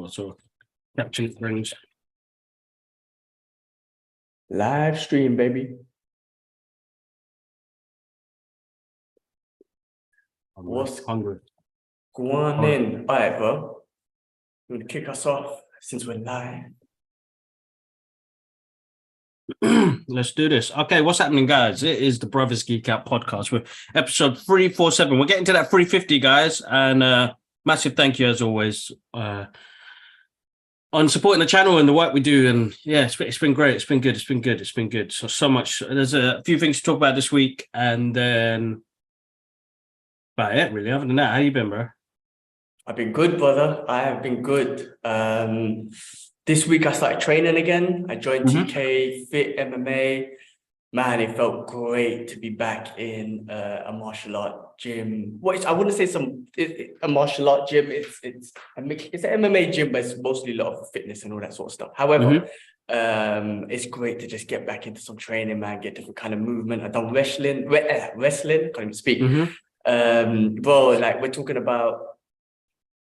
So capture things. Live stream, baby. I'm What's hungry. going in? All right, bro. You want to kick us off since we're live? Let's do this. Okay, what's happening, guys? It is the Brothers Geek Out podcast. We're episode 347. We're getting to that 350, guys. And massive thank you, as always, on supporting the channel and the work we do. And yeah, it's been great. It's been good. It's been good. So much. There's a few things to talk about this week. And then about it, really. Other than that, how you been, bro? I've been good, brother. I have been good. This week I started training again. I joined TK Fit MMA. Man, it felt great to be back in a martial art gym. I wouldn't say a martial art gym. It's an MMA gym, but it's mostly a lot of fitness and all that sort of stuff. However, it's great to just get back into some training, man. Get different kind of movement. I've done wrestling. Can't even speak. Bro, like we're talking about.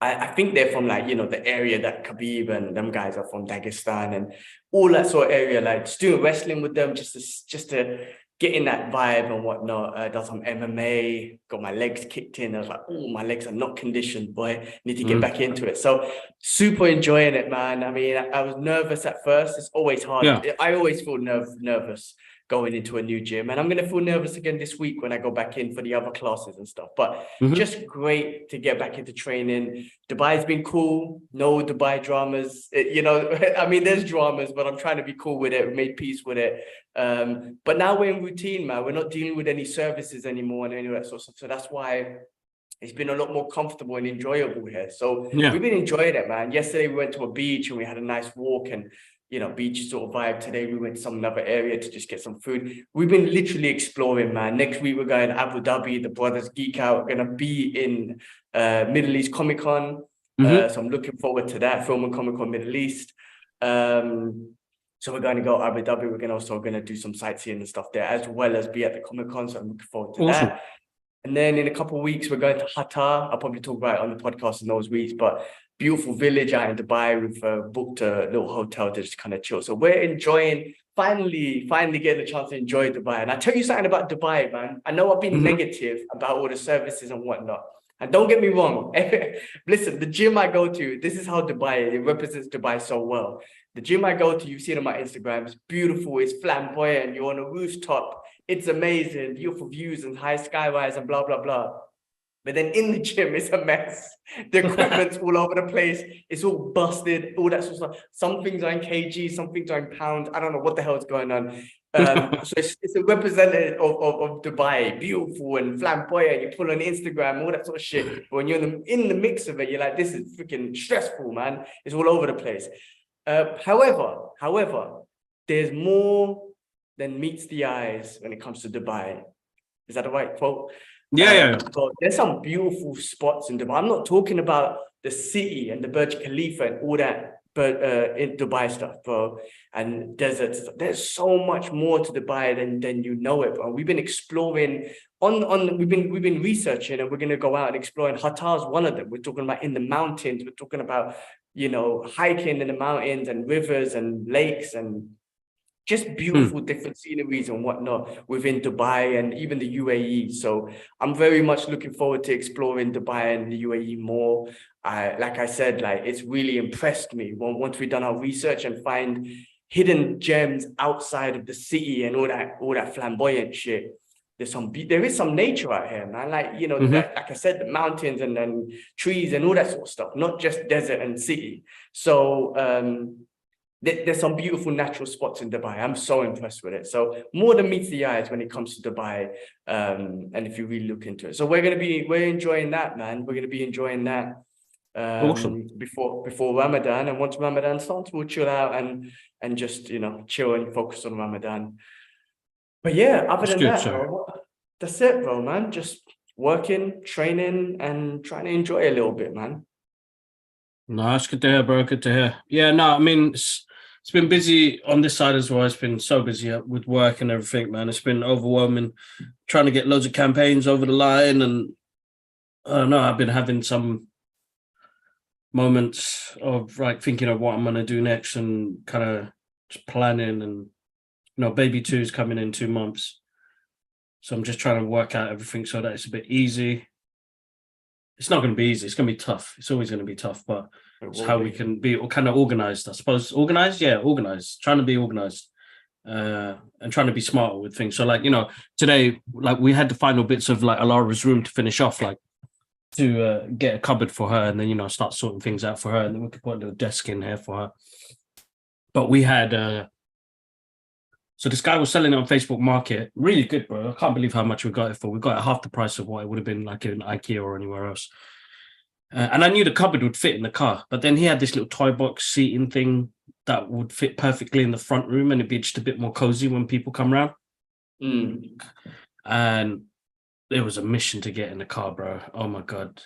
I think they're from like, the area that Khabib and them guys are from, Dagestan and all that sort of area, like just doing wrestling with them just to get in that vibe and whatnot. Done some MMA, got my legs kicked in. I was like, oh, my legs are not conditioned, boy. Need to get back into it. So super enjoying it, man. I mean, I was nervous at first. It's always hard. Yeah. I always feel nervous going into a new gym, and I'm going to feel nervous again this week when I go back in for the other classes and stuff, but just great to get back into training. Dubai's been cool. No Dubai dramas, I mean, there's dramas, but I'm trying to be cool with it. We made peace with it. But now we're in routine, man. We're not dealing with any services anymore and any of that sort of stuff. So that's why it's been a lot more comfortable and enjoyable here. So we've been enjoying it, man. Yesterday we went to a beach and we had a nice walk and beach sort of vibe. Today we went to some other area to just get some food. We've been literally exploring, man. Next week we're going to Abu Dhabi. The Brothers Geek Out. We're going to be in Middle East Comic Con. So I'm looking forward to that, filming Comic Con Middle East. So we're going to go to Abu Dhabi. We're also going to do some sightseeing and stuff there, as well as be at the Comic Con. So I'm looking forward to that. And then in a couple of weeks, we're going to Qatar. I'll probably talk about it on the podcast in those weeks, but beautiful village out in Dubai. We've booked a little hotel to just kind of chill. So we're enjoying, finally getting a chance to enjoy Dubai. And I tell you something about Dubai, man. I know I've been negative about all the services and whatnot. And don't get me wrong. Listen, the gym I go to, this is how Dubai is. It represents Dubai so well. The gym I go to, you've seen on my Instagram, it's beautiful, it's flamboyant, you're on a rooftop, it's amazing, beautiful views and high skyrise and blah, blah, blah. But then in the gym, it's a mess. The equipment's all over the place. It's all busted, all that sort of stuff. Some things are in kg, some things are in pounds. I don't know what the hell is going on. So it's a representative of Dubai, beautiful and flamboyant. You pull on Instagram, all that sort of shit. But when you're in the mix of it, you're like, this is freaking stressful, man. It's all over the place. However, there's more than meets the eyes when it comes to Dubai. Is that the right quote? Yeah. But there's some beautiful spots in Dubai. I'm not talking about the city and the Burj Khalifa and all that, but in Dubai stuff, bro, and deserts. There's so much more to Dubai than you know it, bro. We've been exploring we've been researching, and we're gonna go out and explore. And Qatar's one of them. We're talking about in the mountains. We're talking about hiking in the mountains and rivers and lakes and just beautiful different sceneries and whatnot within Dubai and even the UAE. So I'm very much looking forward to exploring Dubai and the UAE more. Like I said, like it's really impressed me once we've done our research and find hidden gems outside of the city and all that flamboyant shit. There is some nature out here, man. Like, like I said, the mountains and then trees and all that sort of stuff, not just desert and city. So, there's some beautiful natural spots in Dubai. I'm so impressed with it. So more than meets the eyes when it comes to Dubai. And if you really look into it. So we're enjoying that, man. We're going to be enjoying that before Ramadan. And once Ramadan starts, we'll chill out and just, chill and focus on Ramadan. But yeah, other than that, bro, that's it, bro, man. Just working, training, and trying to enjoy a little bit, man. No, that's good to hear, bro. Good to hear. Yeah, no, I mean, it's been busy on this side as well. It's been so busy with work and everything, man. It's been overwhelming trying to get loads of campaigns over the line. And I don't know, I've been having some moments of like thinking of what I'm gonna do next and kind of just planning. And baby 2 is coming in 2 months, so I'm just trying to work out everything so that it's a bit easy. It's not going to be easy. It's going to be tough. It's always going to be tough, but it's how we can be kind of organized, I suppose. Organized. Trying to be organized, and trying to be smarter with things. So, like, today, like, we had the final bits of like Alara's room to finish off, like to get a cupboard for her, and then start sorting things out for her, and then we could put a little desk in here for her. But we had so this guy was selling it on Facebook Market, really good, bro. I can't believe how much we got it for. We got it half the price of what it would have been like in IKEA or anywhere else. And I knew the cupboard would fit in the car, but then he had this little toy box seating thing that would fit perfectly in the front room, and it'd be just a bit more cozy when people come around. And it was a mission to get in the car, bro. Oh my God.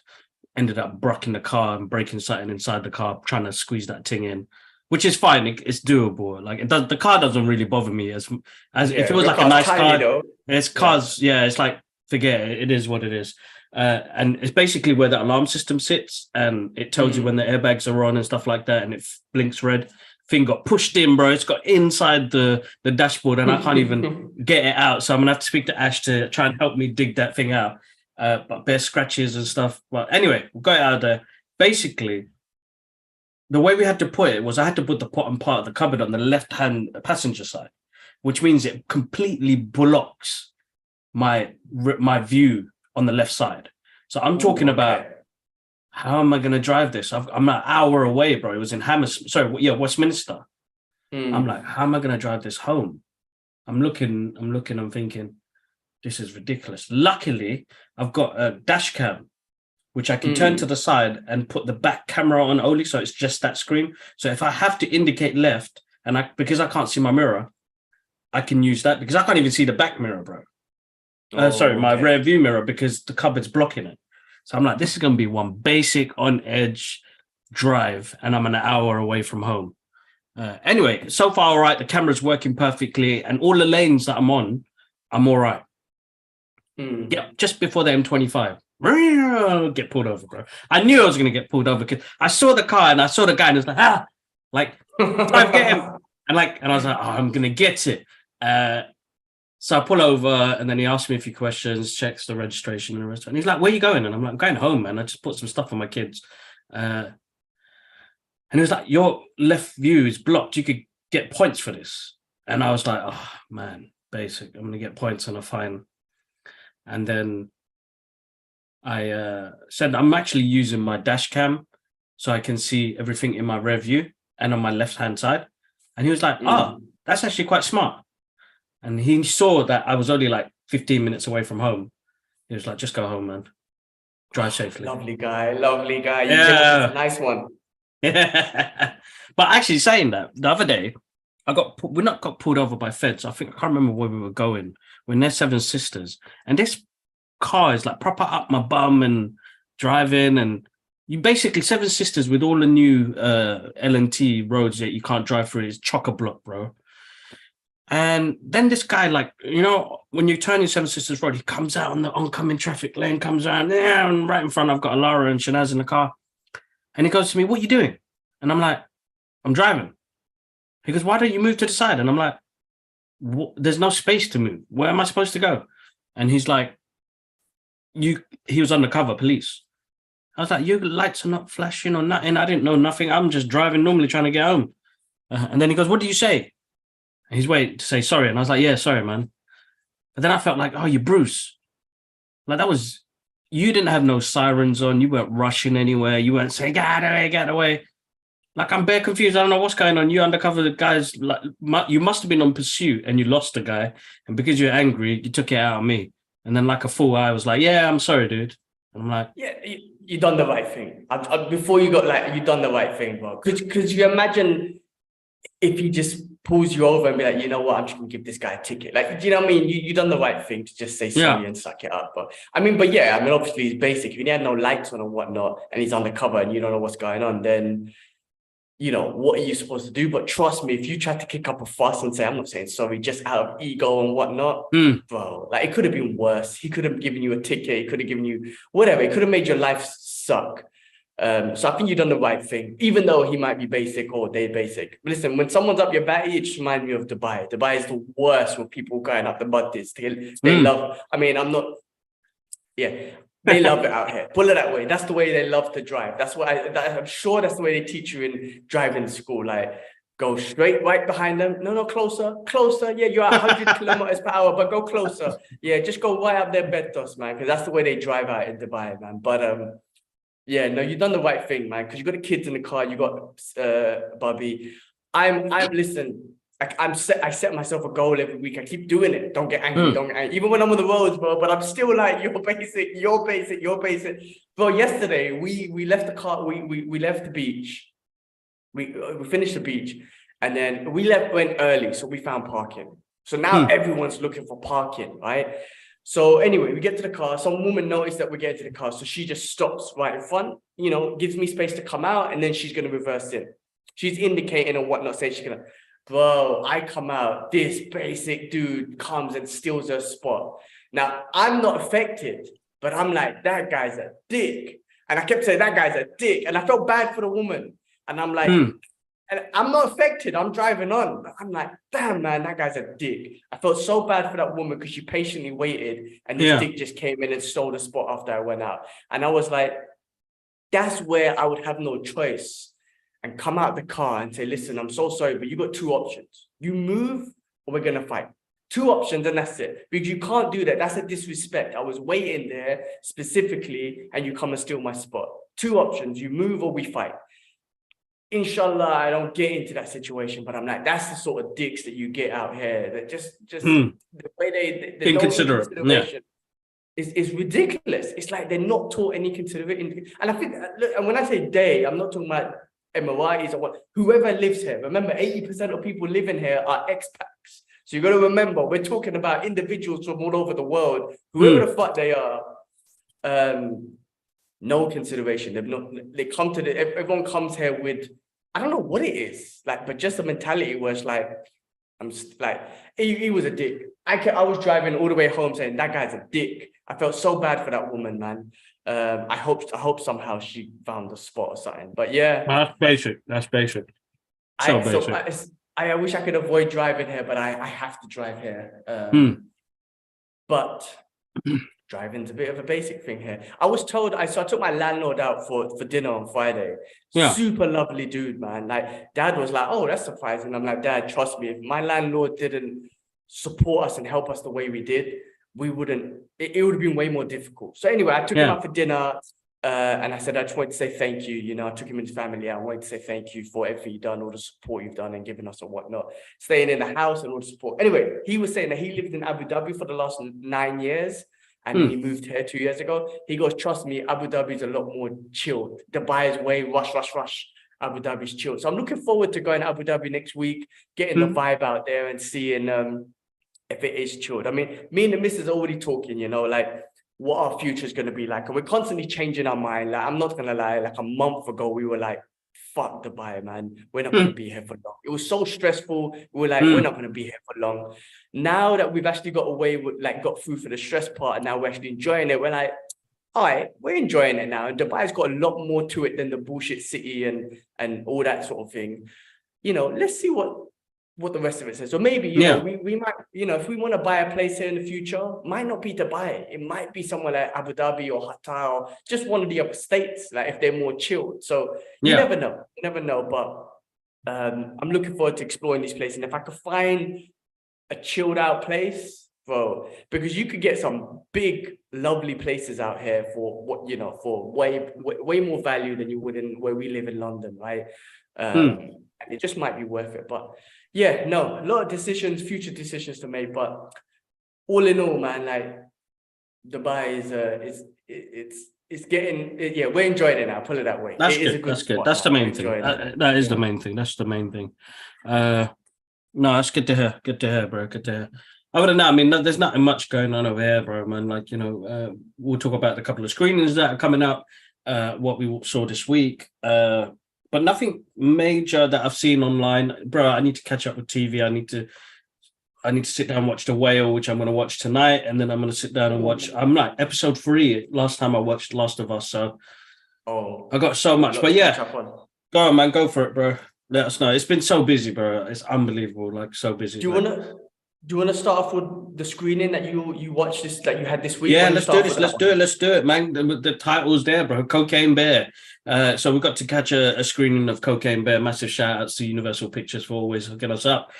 Ended up brocking the car and breaking something inside the car, trying to squeeze that thing in. Which is fine. It's doable. Like the car doesn't really bother me as if it was like a nice car. It's cars. Yeah, it's like forget it. It is what it is. And it's basically where the alarm system sits, and it tells you when the airbags are on and stuff like that, and it blinks red. Thing got pushed in, bro. It's got inside the dashboard, and I can't even get it out. So I'm gonna have to speak to Ash to try and help me dig that thing out. But bare scratches and stuff. But anyway, we got it out there. Basically, the way we had to put it was I had to put the bottom part of the cupboard on the left-hand passenger side, which means it completely blocks my view on the left side. So I'm talking about how am I going to drive this? I'm an hour away, bro. It was in Westminster. I'm like, how am I going to drive this home? I'm looking, I'm thinking, this is ridiculous. Luckily, I've got a dash cam, which I can turn to the side and put the back camera on only, so it's just that screen. So if I have to indicate left, and because I can't see my mirror, I can use that, because I can't even see the back mirror, bro. My rear view mirror, because the cupboard's blocking it. So I'm like, this is going to be one basic on-edge drive, and I'm an hour away from home. Anyway, so far, all right. The camera's working perfectly, and all the lanes that I'm on, I'm all right. Yeah, just before the M25. Get pulled over, bro. I knew I was going to get pulled over because I saw the car and I saw the guy, and it was like, I've get him. And I was like, I'm going to get it. So I pull over, and then he asked me a few questions, checks the registration and the rest. And he's like, where are you going? And I'm like, I'm going home, man. I just put some stuff on my kids. And he was like, your left view is blocked. You could get points for this. And I was like, oh, man, basic. I'm going to get points and a fine. And then I said, I'm actually using my dash cam so I can see everything in my rear view and on my left-hand side. And he was like, that's actually quite smart. And he saw that I was only like 15 minutes away from home. He was like, just go home, man. Drive safely. Lovely guy. Yeah. Nice one. Yeah. But actually saying that, the other day, we not got pulled over by feds. I can't remember where we were going. We're near Seven Sisters. And this car is like proper up my bum and driving, and you basically Seven Sisters with all the new L&T roads that you can't drive through is chock-a-block, bro. And then this guy, like, when you turn in Seven Sisters Road, he comes out on the oncoming traffic lane, comes around, and right in front I've got Alara and Shanaz in the car. And he goes to me, what are you doing? And I'm like, I'm driving. He goes, why don't you move to the side? And I'm like, there's no space to move. Where am I supposed to go? And he's like, he was undercover police. I was like, your lights are not flashing or nothing. I didn't know nothing. I'm just driving normally, trying to get home. And then he goes, what do you say? And he's waiting to say sorry. And I was like, yeah, sorry, man. But then I felt like, oh, you're Bruce. Like you didn't have no sirens on. You weren't rushing anywhere. You weren't saying, get away. Like, I'm bare confused. I don't know what's going on. You undercover the guys, like, you must have been on pursuit and you lost the guy. And because you're angry, you took it out on me. And then like a fool, I was like, yeah, I'm sorry, dude. And I'm like, yeah, you done the right thing. Before you got you done the right thing, bro. Could you imagine if he just pulls you over and be like, you know what, I'm just gonna give this guy a ticket. Like, do you know what I mean? You done the right thing to just say sorry and suck it up. But obviously it's basic. If he had no lights on or whatnot, and he's undercover and you don't know what's going on, then what are you supposed to do? But trust me, if you try to kick up a fuss and say, I'm not saying sorry, just out of ego and whatnot, bro, like, it could have been worse. He could have given you a ticket. He could have given you whatever. It could have made your life suck. So I think you've done the right thing, even though he might be basic or they're basic. But listen, when someone's up your batty, it just reminds me of Dubai. Dubai is the worst when people going up the buttons. They love, I mean, I'm not, yeah, they love it out here. Pull it that way. That's the way they love to drive. That's what I'm sure that's the way they teach you in driving school. Like, go straight right behind them. No, closer. Yeah, you're at 100 kilometers per hour, but go closer. Yeah, just go right up their betos, man, because that's the way they drive out in Dubai, man. But yeah, no, you've done the right thing, man, because you got the kids in the car, you got Bobby. Listen, I set myself a goal every week. I keep doing it. Don't get angry, don't get angry. Even when I'm on the roads, bro, but I'm still like, you're basic. Bro, yesterday, we left the car, we left the beach. We finished the beach, and then went early, so we found parking. So now everyone's looking for parking, right? So anyway, we get to the car. Some woman noticed that we're getting to the car, so she just stops right in front, gives me space to come out, and then she's gonna reverse in. She's indicating and whatnot, saying she's gonna. Bro, I come out, this basic dude comes and steals her spot. Now, I'm not affected, but I'm like, that guy's a dick. And I kept saying, that guy's a dick. And I felt bad for the woman. And I'm like, and I'm not affected. I'm driving on. But I'm like, damn, man, that guy's a dick. I felt so bad for that woman because she patiently waited. And this dick just came in and stole the spot after I went out. And I was like, that's where I would have no choice. And come out the car and say, listen, I'm so sorry, but you got two options. You move or we're going to fight. Two options and that's it. Because you can't do that. That's a disrespect. I was waiting there specifically and you come and steal my spot. Two options. You move or we fight. Inshallah, I don't get into that situation, but I'm like, that's the sort of dicks that you get out here. That just the way they inconsiderate. Is ridiculous. It's like they're not taught any consideration. And I think, look, and when I say they, I'm not talking about Emiratis or what, whoever lives here. Remember, 80% of people living here are expats. So you got to remember, we're talking about individuals from all over the world, whoever the fuck they are, no consideration. They come to everyone comes here with, I don't know what it is, like, but just a mentality where it's like, he was a dick. I was driving all the way home saying, that guy's a dick. I felt so bad for that woman, man. I hope somehow she found a spot or something. But yeah, that's basic. I wish I could avoid driving here, but I have to drive here. But driving's a bit of a basic thing here. I was told, I took my landlord out for dinner on Friday. Super lovely dude, man. Like, dad was like, oh, that's surprising. I'm like, dad, trust me, if my landlord didn't support us and help us the way we did, we wouldn't, it would have been way more difficult. So anyway, I took him out for dinner and I said, I just wanted to say thank you. I took him into family. I wanted to say thank you for everything you've done, all the support you've done and given us and whatnot, staying in the house and all the support. Anyway, he was saying that he lived in Abu Dhabi for the last 9 years. And he moved here 2 years ago. He goes, trust me, Abu Dhabi is a lot more chilled. Dubai is way rush. Abu Dhabi's chilled. So I'm looking forward to going to Abu Dhabi next week, getting the vibe out there and seeing if it is chilled. I mean, me and the missus are already talking, like what our future is going to be like. And we're constantly changing our mind. Like, I'm not going to lie, like a month ago, we were like, fuck Dubai, man. We're not going to be here for long. It was so stressful. We were like, we're not going to be here for long. Now that we've actually got away with, like, got through for the stress part, and now we're actually enjoying it, we're like, all right, we're enjoying it now. And Dubai's got a lot more to it than the bullshit city and all that sort of thing. Let's see what the rest of it says. So maybe, we might, if we want to buy a place here in the future, might not be Dubai. It might be somewhere like Abu Dhabi or Qatar or just one of the other states, like if they're more chilled. So you never know. But I'm looking forward to exploring these places. And if I could find a chilled out place, bro, because you could get some big, lovely places out here for what, for way more value than you would in where we live in London, right? And it just might be worth it. But yeah, no, a lot of future decisions to make, but all in all, man, like Dubai it's getting, we're enjoying it now, put it that way. That's good. That's good. That's the main thing. That is the main thing. That's the main thing. No, that's good to hear. Good to hear, bro. Good to hear. Other than that, I mean, there's nothing much going on over here, bro, man. Like, we'll talk about the couple of screenings that are coming up, what we saw this week. But nothing major that I've seen online, bro. I need to catch up with TV. I need to sit down and watch The Whale, which I'm going to watch tonight, and then I'm going to sit down and watch. I'm like episode 3. Last time I watched Last of Us, so Oh, I got so much, lot but to catch yeah, up on. go on, man, go for it, bro. Let us know. It's been so busy, bro. It's unbelievable, like so busy. Do you Like, wanna do you wanna start off with the screening that you watched this that you had this week? yeah, Why don't you let's do start off with this. that Let's do one? it. Let's do it, man. The title's there, bro. Cocaine Bear. So we got to catch a screening of Cocaine Bear. Massive shout outs to Universal Pictures for always hooking us up.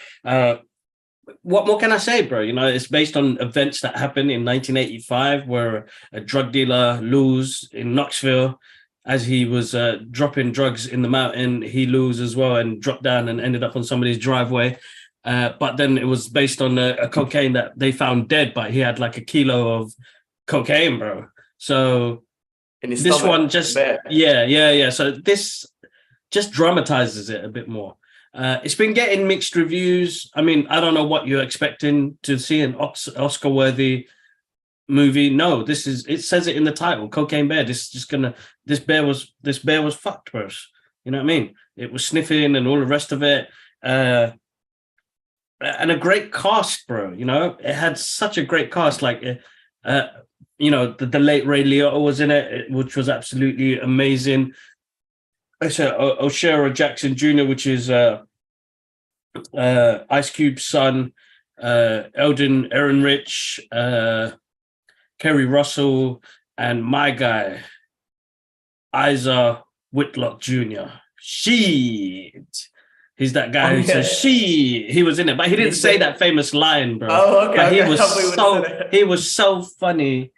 What more can I say, bro? You know, it's based on events that happened in 1985, where a drug dealer, Luz, in Knoxville, as he was dropping drugs in the mountain, he Luz as well and dropped down and ended up on somebody's driveway. But then it was based on a cocaine that they found dead, but he had like a kilo of cocaine, bro. So In his this one stomach, the just, bear. yeah. So this just dramatizes it a bit more. It's been getting mixed reviews. I mean, I don't know what you're expecting to see an Oscar-worthy movie. No, this is. It says it in the title, Cocaine Bear. This is just gonna. This bear was fucked, bro. You know what I mean? It was sniffing and all the rest of it. And a great cast, bro. You know, it had such a great cast. Like, you know, the late Ray Liotta was in it, which was absolutely amazing. It's O'Shara Jackson Jr., which is Ice Cube's son, Eldon Ehrenreich, Kerry Russell, and my guy, Isa Whitlock Jr. Shit. He's that guy who says she. He was in it, but he didn't say that famous line, bro. Oh, okay. But he okay. was so funny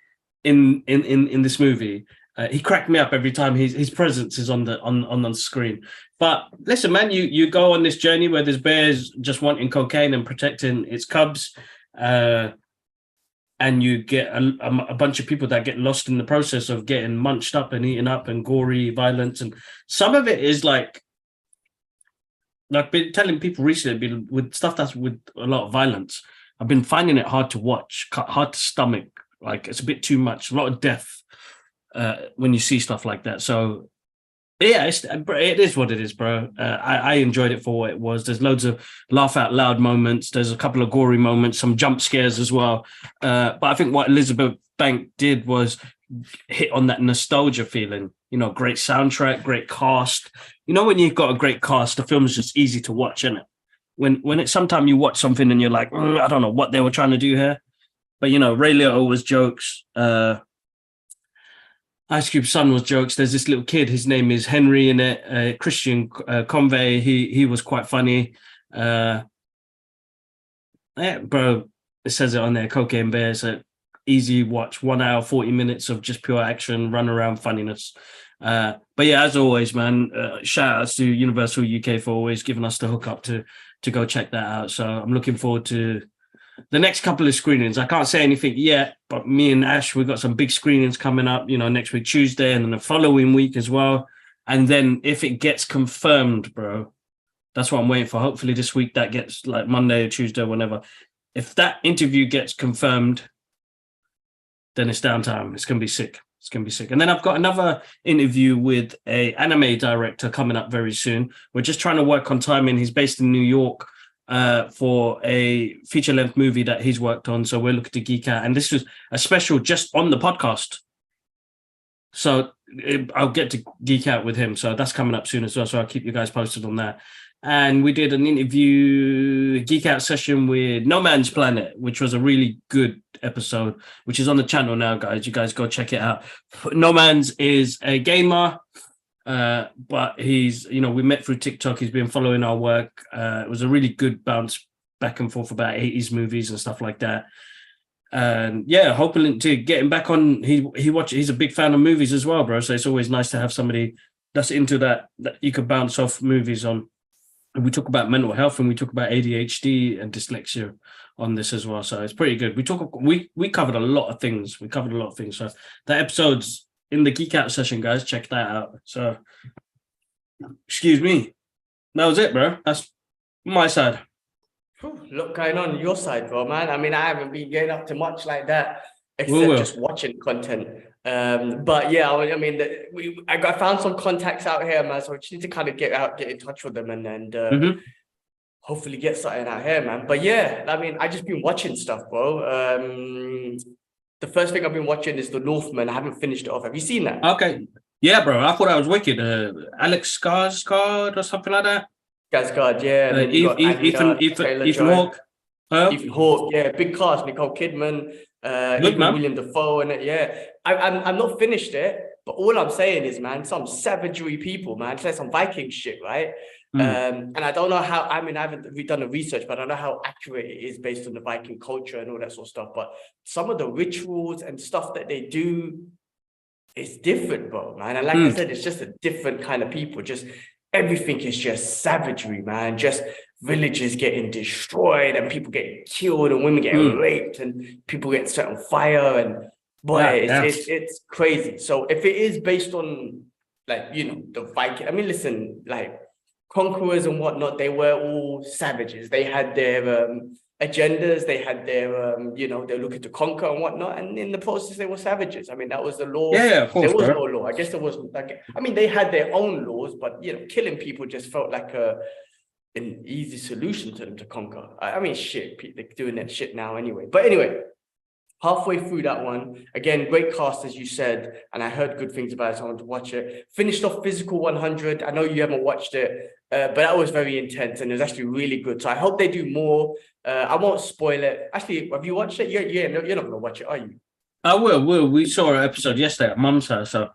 in this movie. He cracked me up every time his presence is on the screen. But listen, man, you go on this journey where there's bears just wanting cocaine and protecting its cubs, and you get a bunch of people that get lost in the process of getting munched up and eaten up and gory violence, and some of it is like I've been telling people recently, with stuff that's with a lot of violence, I've been finding it hard to watch, hard to stomach. Like it's a bit too much, a lot of death when you see stuff like that. So yeah, it is what it is, bro. I enjoyed it for what it was. There's loads of laugh out loud moments. There's a couple of gory moments, some jump scares as well. But I think what Elizabeth Bank did was hit on that nostalgia feeling. You know, great soundtrack, great cast. You know, when you've got a great cast, the film is just easy to watch, isn't it? When it's sometimes you watch something and you're like, I don't know what they were trying to do here. But you know, Ray Liotta was jokes. Ice Cube's son was jokes. There's this little kid. His name is Henry in it. Christian Convey. He was quite funny. Yeah, bro. It says it on there. Cocaine Bear. So easy watch. 1 hour 40 minutes of just pure action, run around funniness. But yeah, as always, man. Shout outs to Universal UK for always giving us the hookup to go check that out. So I'm looking forward to the next couple of screenings. I can't say anything yet, but me and Ash, we've got some big screenings coming up, you know, next week, Tuesday, and then the following week as well. And then if it gets confirmed, bro, that's what I'm waiting for. Hopefully this week that gets like Monday or Tuesday or whenever. If that interview gets confirmed, then it's downtime. It's going to be sick. It's going to be sick. And then I've got another interview with a anime director coming up very soon. We're just trying to work on timing. He's based in New York. For a feature-length movie that he's worked on. So we're looking to geek out. And this was a special just on the podcast. So I'll get to geek out with him. So that's coming up soon as well. So I'll keep you guys posted on that. And we did an interview, geek out session with No Man's Planet, which was a really good episode, which is on the channel now, guys. You guys go check it out. No Man's is a gamer. But he's, you know, we met through TikTok. He's been following our work. It was a really good bounce back and forth about 80s movies and stuff like that. And yeah, hoping to get him back on. He's a big fan of movies as well, bro. So it's always nice to have somebody that's into that you could bounce off movies on. And we talk about mental health and we talk about ADHD and dyslexia on this as well. So it's pretty good. We covered a lot of things. So that episode's in the Geek Out session, guys. Check that out. So, excuse me. That was it, bro. That's my side. Look going on your side, bro, man. I mean, I haven't been getting up to much like that, except just watching content. But yeah, I mean, I found some contacts out here, man. So I just need to kind of get in touch with them, and hopefully get something out here, man. But yeah, I mean, I just been watching stuff, bro. The first thing I've been watching is The Northman. I haven't finished it off. Have you seen that? Okay. Yeah, bro. I thought that was wicked. Alex Skarsgård or something like that. Skarsgård, yeah, and then you got Anya Ethan Taylor-Joy. Hawke. Huh? Ethan Hawke, yeah, big cast. Nicole Kidman, Good even man. William Dafoe, and yeah. I'm not finished it, but all I'm saying is, man, some savagery people, man. It's like some Viking shit, right? And I don't know how. I mean, I haven't done the research, but I don't know how accurate it is based on the Viking culture and all that sort of stuff. But some of the rituals and stuff that they do, it's different, bro, man. And like I said, it's just a different kind of people. Just everything is just savagery, man. Just villages getting destroyed and people getting killed and women getting raped and people getting set on fire and boy, it's crazy. So if it is based on like, you know, the Viking, I mean, listen, like conquerors and whatnot, they were all savages. They had their agendas, they had their you know, they're looking to conquer and whatnot, and in the process they were savages. I mean, that was the law. Yeah, of course, there was no law. I guess there was like, I mean, they had their own laws, but you know, killing people just felt like an easy solution to them to conquer. I mean, shit, they're doing that shit now anyway. But anyway, halfway through that one, again, great cast, as you said, and I heard good things about it, so I wanted to watch it. Finished off Physical 100. I know you haven't watched it, but that was very intense, and it was actually really good. So I hope they do more. I won't spoil it. Actually, have you watched it? Yeah, no, you're not going to watch it, are you? I will. We saw an episode yesterday at Mum's house, so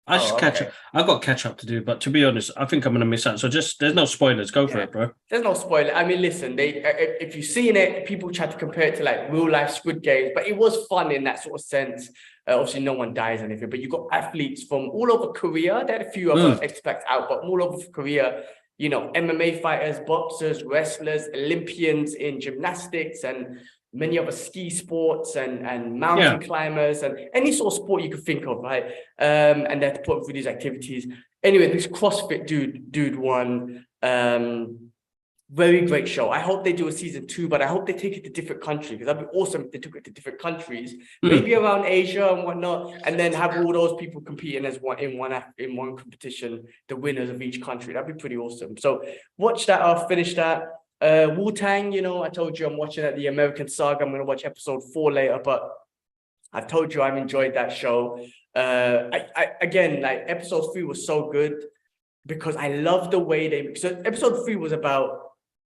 I just catch up. I got catch up to do, but to be honest, I think I'm going to miss out. So just there's no spoilers. Go for it, bro. There's no spoiler. I mean, listen, if you've seen it, people try to compare it to like real life Squid Games, but it was fun in that sort of sense. Obviously, no one dies or anything, but you got athletes from all over Korea. They had a few other expats out, but all over Korea. You know, MMA fighters, boxers, wrestlers, Olympians in gymnastics, and many other ski sports and mountain climbers and any sort of sport you could think of, right? And they had to put them through these activities. Anyway, this CrossFit dude won. Very great show. I hope they do a season 2, but I hope they take it to different countries, because that'd be awesome if they took it to different countries, maybe around Asia and whatnot, and then have all those people competing as one competition, the winners of each country. That'd be pretty awesome. So watch that. I'll finish that. Wu-Tang, you know, I told you I'm watching the American Saga. I'm going to watch episode 4 later, but I've told you I've enjoyed that show. Again, like episode 3 was so good because I love the way so episode 3 was about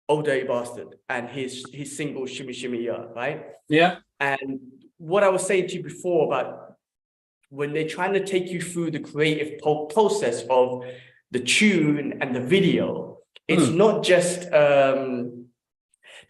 Old Dirty Bastard and his single Shimmy Shimmy Ya, right? Yeah. And what I was saying to you before about when they're trying to take you through the creative process of the tune and the video, it's not just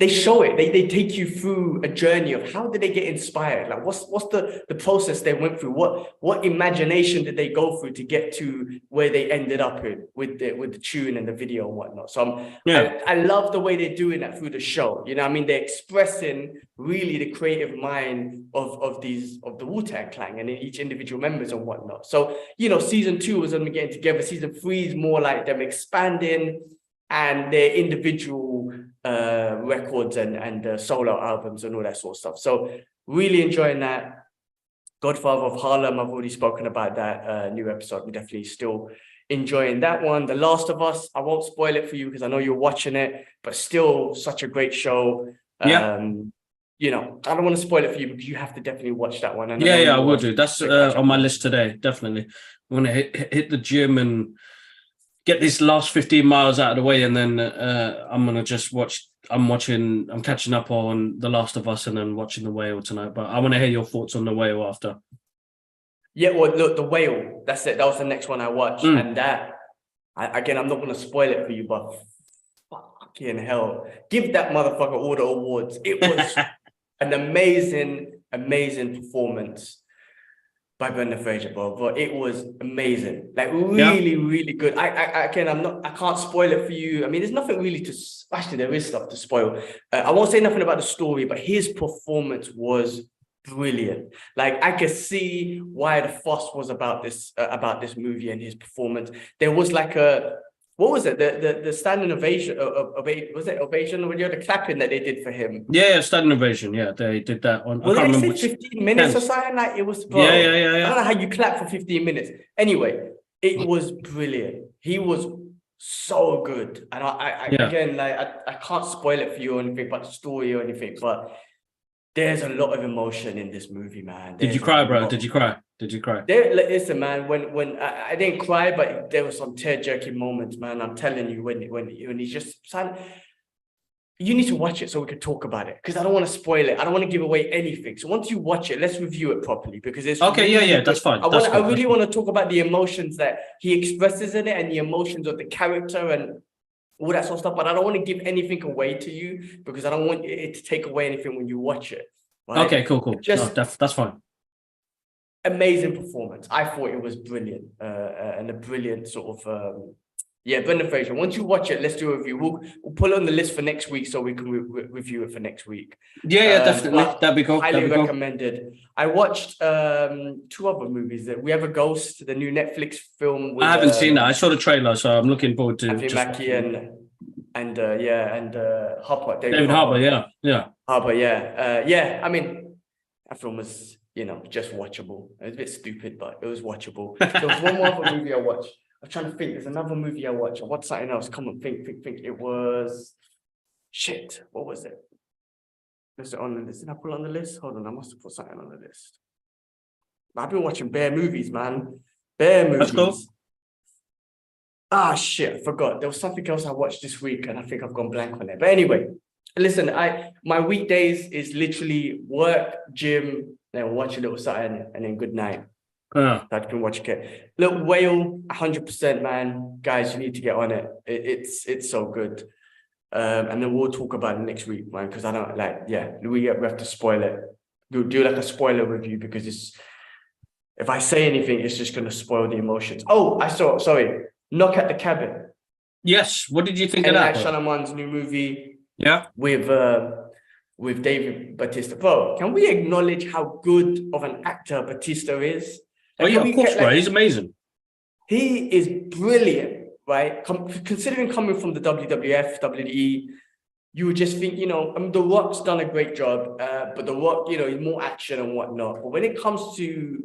they show it. They take you through a journey of how did they get inspired? Like what's the process they went through? What imagination did they go through to get to where they ended up in with the tune and the video and whatnot? So I love the way they're doing that through the show. You know what I mean? They're expressing really the creative mind of the Wu-Tang Clan and each individual members and whatnot. So, you know, season 2 was them getting together. Season 3 is more like them expanding and their individual records and solo albums and all that sort of stuff. So really enjoying that. Godfather of Harlem, I've already spoken about that new episode. I'm definitely still enjoying that one. The Last of Us, I won't spoil it for you because I know you're watching it, but still such a great show. You know, I don't want to spoil it for you because you have to definitely watch that one. And I will do. That's on my list today, definitely. I want to hit the gym and get these last 15 miles out of the way, and then I'm gonna just watch. I'm catching up on The Last of Us, and then watching The Whale tonight. But I want to hear your thoughts on The Whale after. Yeah, well, look, The Whale. That's it. That was the next one I watched, and that again, I'm not gonna spoil it for you, but fucking hell, give that motherfucker all the awards. It was an amazing performance by Brendan Fraser, bro. But it was amazing, like really good. I can't spoil it for you. I mean, there's nothing really to. Actually, there is stuff to spoil. I won't say nothing about the story, but his performance was brilliant. Like I could see why the fuss was about this movie and his performance. There was like what was it? The standing ovation, was it ovation? When you had the clapping that they did for him? Yeah, standing ovation. Yeah, they did that on. Well, they said 15 minutes or something. Like it was. Bro, yeah. I don't know how you clap for 15 minutes. Anyway, it was brilliant. He was so good, and again, like I can't spoil it for you or anything, but the story or anything. But there's a lot of emotion in this movie, man. Did you cry, bro? Did you cry? Did you cry? Listen, man. When I didn't cry, but there were some tear-jerking moments, man. I'm telling you, when he's just silent. You need to watch it so we can talk about it, because I don't want to spoil it. I don't want to give away anything. So once you watch it, let's review it properly, because it's okay. really Yeah, good. that's fine. I really want to talk about the emotions that he expresses in it and the emotions of the character and all that sort of stuff. But I don't want to give anything away to you, because I don't want it to take away anything when you watch it. Right? Okay, cool. Just that's fine. Amazing performance. I thought it was brilliant, and a brilliant sort of Brendan Fraser. Once you watch it, let's do a review. We'll pull it on the list for next week so we can review it for next week. Yeah, definitely. That'd be cool. Highly recommended. I watched 2 other movies. That We Have a Ghost, the new Netflix film. With, I haven't seen that. I saw the trailer, so I'm looking forward to. Anthony Mackie and Harper. David Harbour. Yeah. Harbour. Yeah. I mean, that film was just watchable. It was a bit stupid, but it was watchable. There was one more other movie I watched. I'm trying to think. There's another movie I watched. I watched something else. Come on, think. It was shit. What was it? Was it on the list? Did I put it on the list? Hold on, I must have put something on the list. I've been watching bare movies, man. Bare movies. That's cool. Shit, I forgot. There was something else I watched this week, and I think I've gone blank on it. But anyway, listen, my weekdays is literally work, gym, then watch a little something, and then good night. I can watch it. Look, Whale, 100%, man. Guys, you need to get on it. It's so good. And then we'll talk about it next week, man, because I don't we have to spoil it. We'll do like a spoiler review, because if I say anything, it's just going to spoil the emotions. Oh, Knock at the Cabin. Yes. What did you think of that? Shyamalan's new movie. Yeah. With David Bautista. Bro, can we acknowledge how good of an actor Bautista is? Of course, bro. He's amazing. He is brilliant, right? Considering coming from the WWF, WWE, you would just think, The Rock's done a great job, but The Rock, he's more action and whatnot. But when it comes to,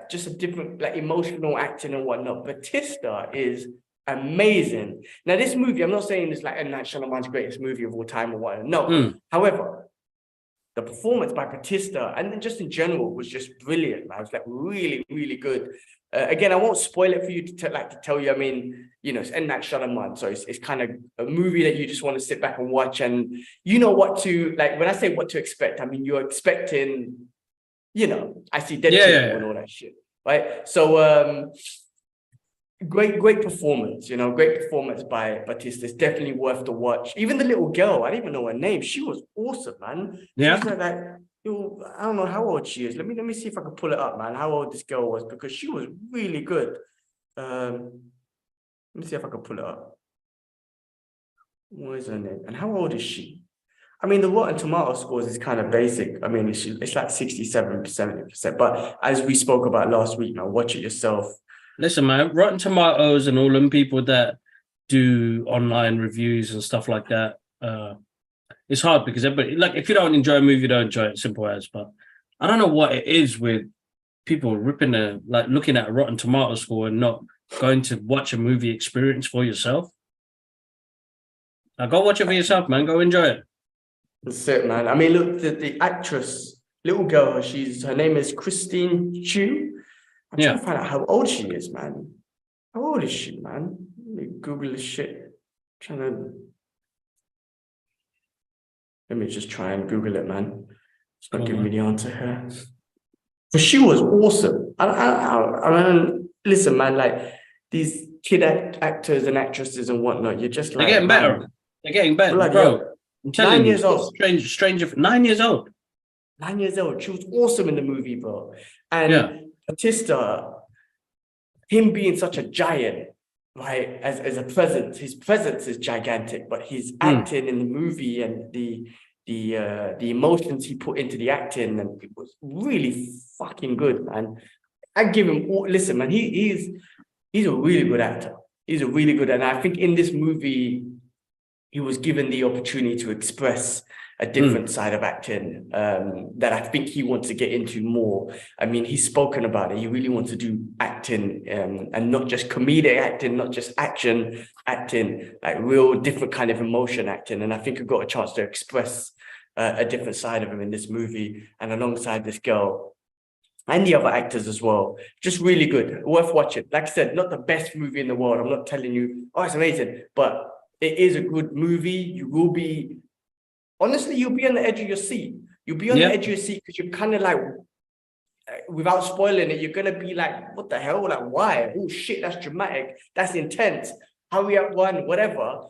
just a different, emotional acting and whatnot, Bautista is amazing. Now, this movie, I'm not saying it's like M. Night Shyamalan's greatest movie of all time or whatever. No. However, the performance by Bautista, and then just in general, was just brilliant, man. It was really, really good. Again, I won't spoil it for you to tell you. I mean, it's M. Night Shyamalan, so it's kind of a movie that you just want to sit back and watch, and you know what to when I say what to expect, I mean you're expecting, I see dead people and all that shit, right? So great performance, great performance by Bautista. It's definitely worth the watch. Even the little girl, I didn't even know her name. She was awesome, man. Yeah. She was I don't know how old she is. Let me see if I can pull it up, man. How old this girl was, because she was really good. Let me see if I can pull it up. What is her name? And how old is she? I mean, the Rotten Tomato scores is kind of basic. I mean, it's like 67%, 70%. But as we spoke about last week, man, watch it yourself. Listen, man, Rotten Tomatoes and all them people that do online reviews and stuff like that, it's hard because everybody, if you don't enjoy a movie, you don't enjoy it, simple as. But I don't know what it is with people ripping looking at a Rotten Tomato score and not going to watch a movie experience for yourself. Now go watch it for yourself, man. Go enjoy it. That's it, man. I mean, look, the actress, little girl, her name is Christine Chu. I'm trying to find out how old she is, man. How old is she, man? Let me Google this shit. Let me just try and Google it, man. It's not giving me the answer here. But she was awesome. I mean, listen, man, these kid actors and actresses and whatnot, you're just they're getting better. Man, they're getting better, bro. I'm telling 9 years old. Stranger. 9 years old. 9 years old. She was awesome in the movie, bro. And Bautista, him being such a giant, right, as a presence, his presence is gigantic, but his acting in the movie and the emotions he put into the acting, and it was really fucking good, man. I give him listen, man, he's a really good actor. He's a really good, and I think in this movie he was given the opportunity to express a different side of acting that I think he wants to get into more. I mean, he's spoken about it. He really wants to do acting and not just comedic acting, not just action acting, real different kind of emotion acting. And I think I got a chance to express a different side of him in this movie. And alongside this girl, and the other actors as well. Just really good, worth watching. Like I said, not the best movie in the world. I'm not telling you, oh, it's amazing, but it is a good movie. You will be, honestly, you'll be on the edge of your seat. You'll be on the edge of your seat because you're kind of like, without spoiling it, you're gonna be like, what the hell? Like, why? Oh shit, that's dramatic. That's intense. Hurry up, one, whatever.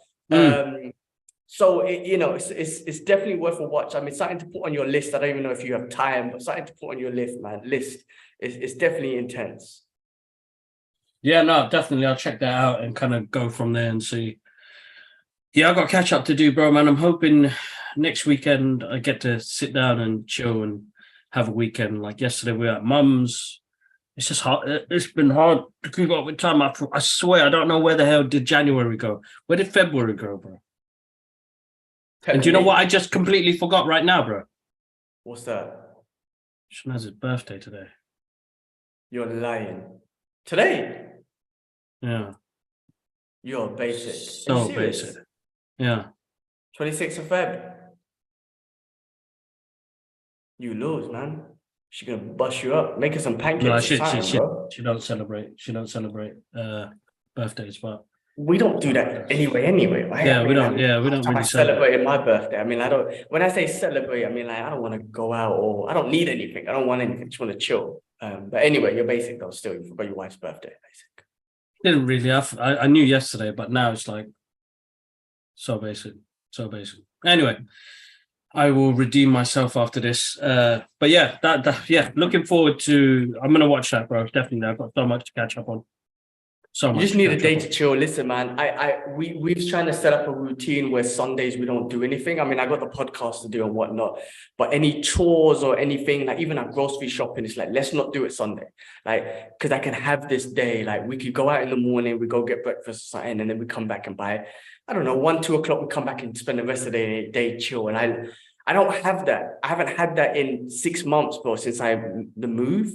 So it's definitely worth a watch. I mean, something to put on your list. I don't even know if you have time, but something to put on your list, man. It's definitely intense. Yeah, no, definitely. I'll check that out and kind of go from there and see. Yeah, I've got catch up to do, bro, man. I'm hoping next weekend I get to sit down and chill and have a weekend. Like yesterday, we were at mum's. It's just hard. It's been hard to keep up with time. I swear, I don't know where the hell did January go. Where did February go, bro? And do you know what I just completely forgot right now, bro? What's that? Shanaz's birthday today. You're lying. Today? Yeah. You're basic. So basic. Yeah. 26th of Feb. You lose, man. She's gonna bust you up. Make her some pancakes. No, she don't celebrate. She don't celebrate birthdays, but we don't do that anyway, right? Yeah, we don't really celebrate my birthday. I mean, when I say celebrate, I mean like I don't want to go out or I don't need anything. I don't want anything. I just want to chill. But anyway, you're basic though. Still, you forgot your wife's birthday. Basic. Didn't really. I knew yesterday, but now it's like so basic. Anyway, I will redeem myself after this. But yeah, looking forward to. I'm gonna watch that, bro. Definitely. I've got so much to catch up on. So you just need a day to chill. Listen, man, we've trying to set up a routine where Sundays we don't do anything. I mean, I got the podcast to do and whatnot, but any chores or anything, like even our grocery shopping, it's like, let's not do it Sunday. Like, because I can have this day, like we could go out in the morning, we go get breakfast or something, and then we come back and buy, I don't know, 1, 2 o'clock, we come back and spend the rest of the day chill. And I don't have that. I haven't had that in 6 months, bro, since the move.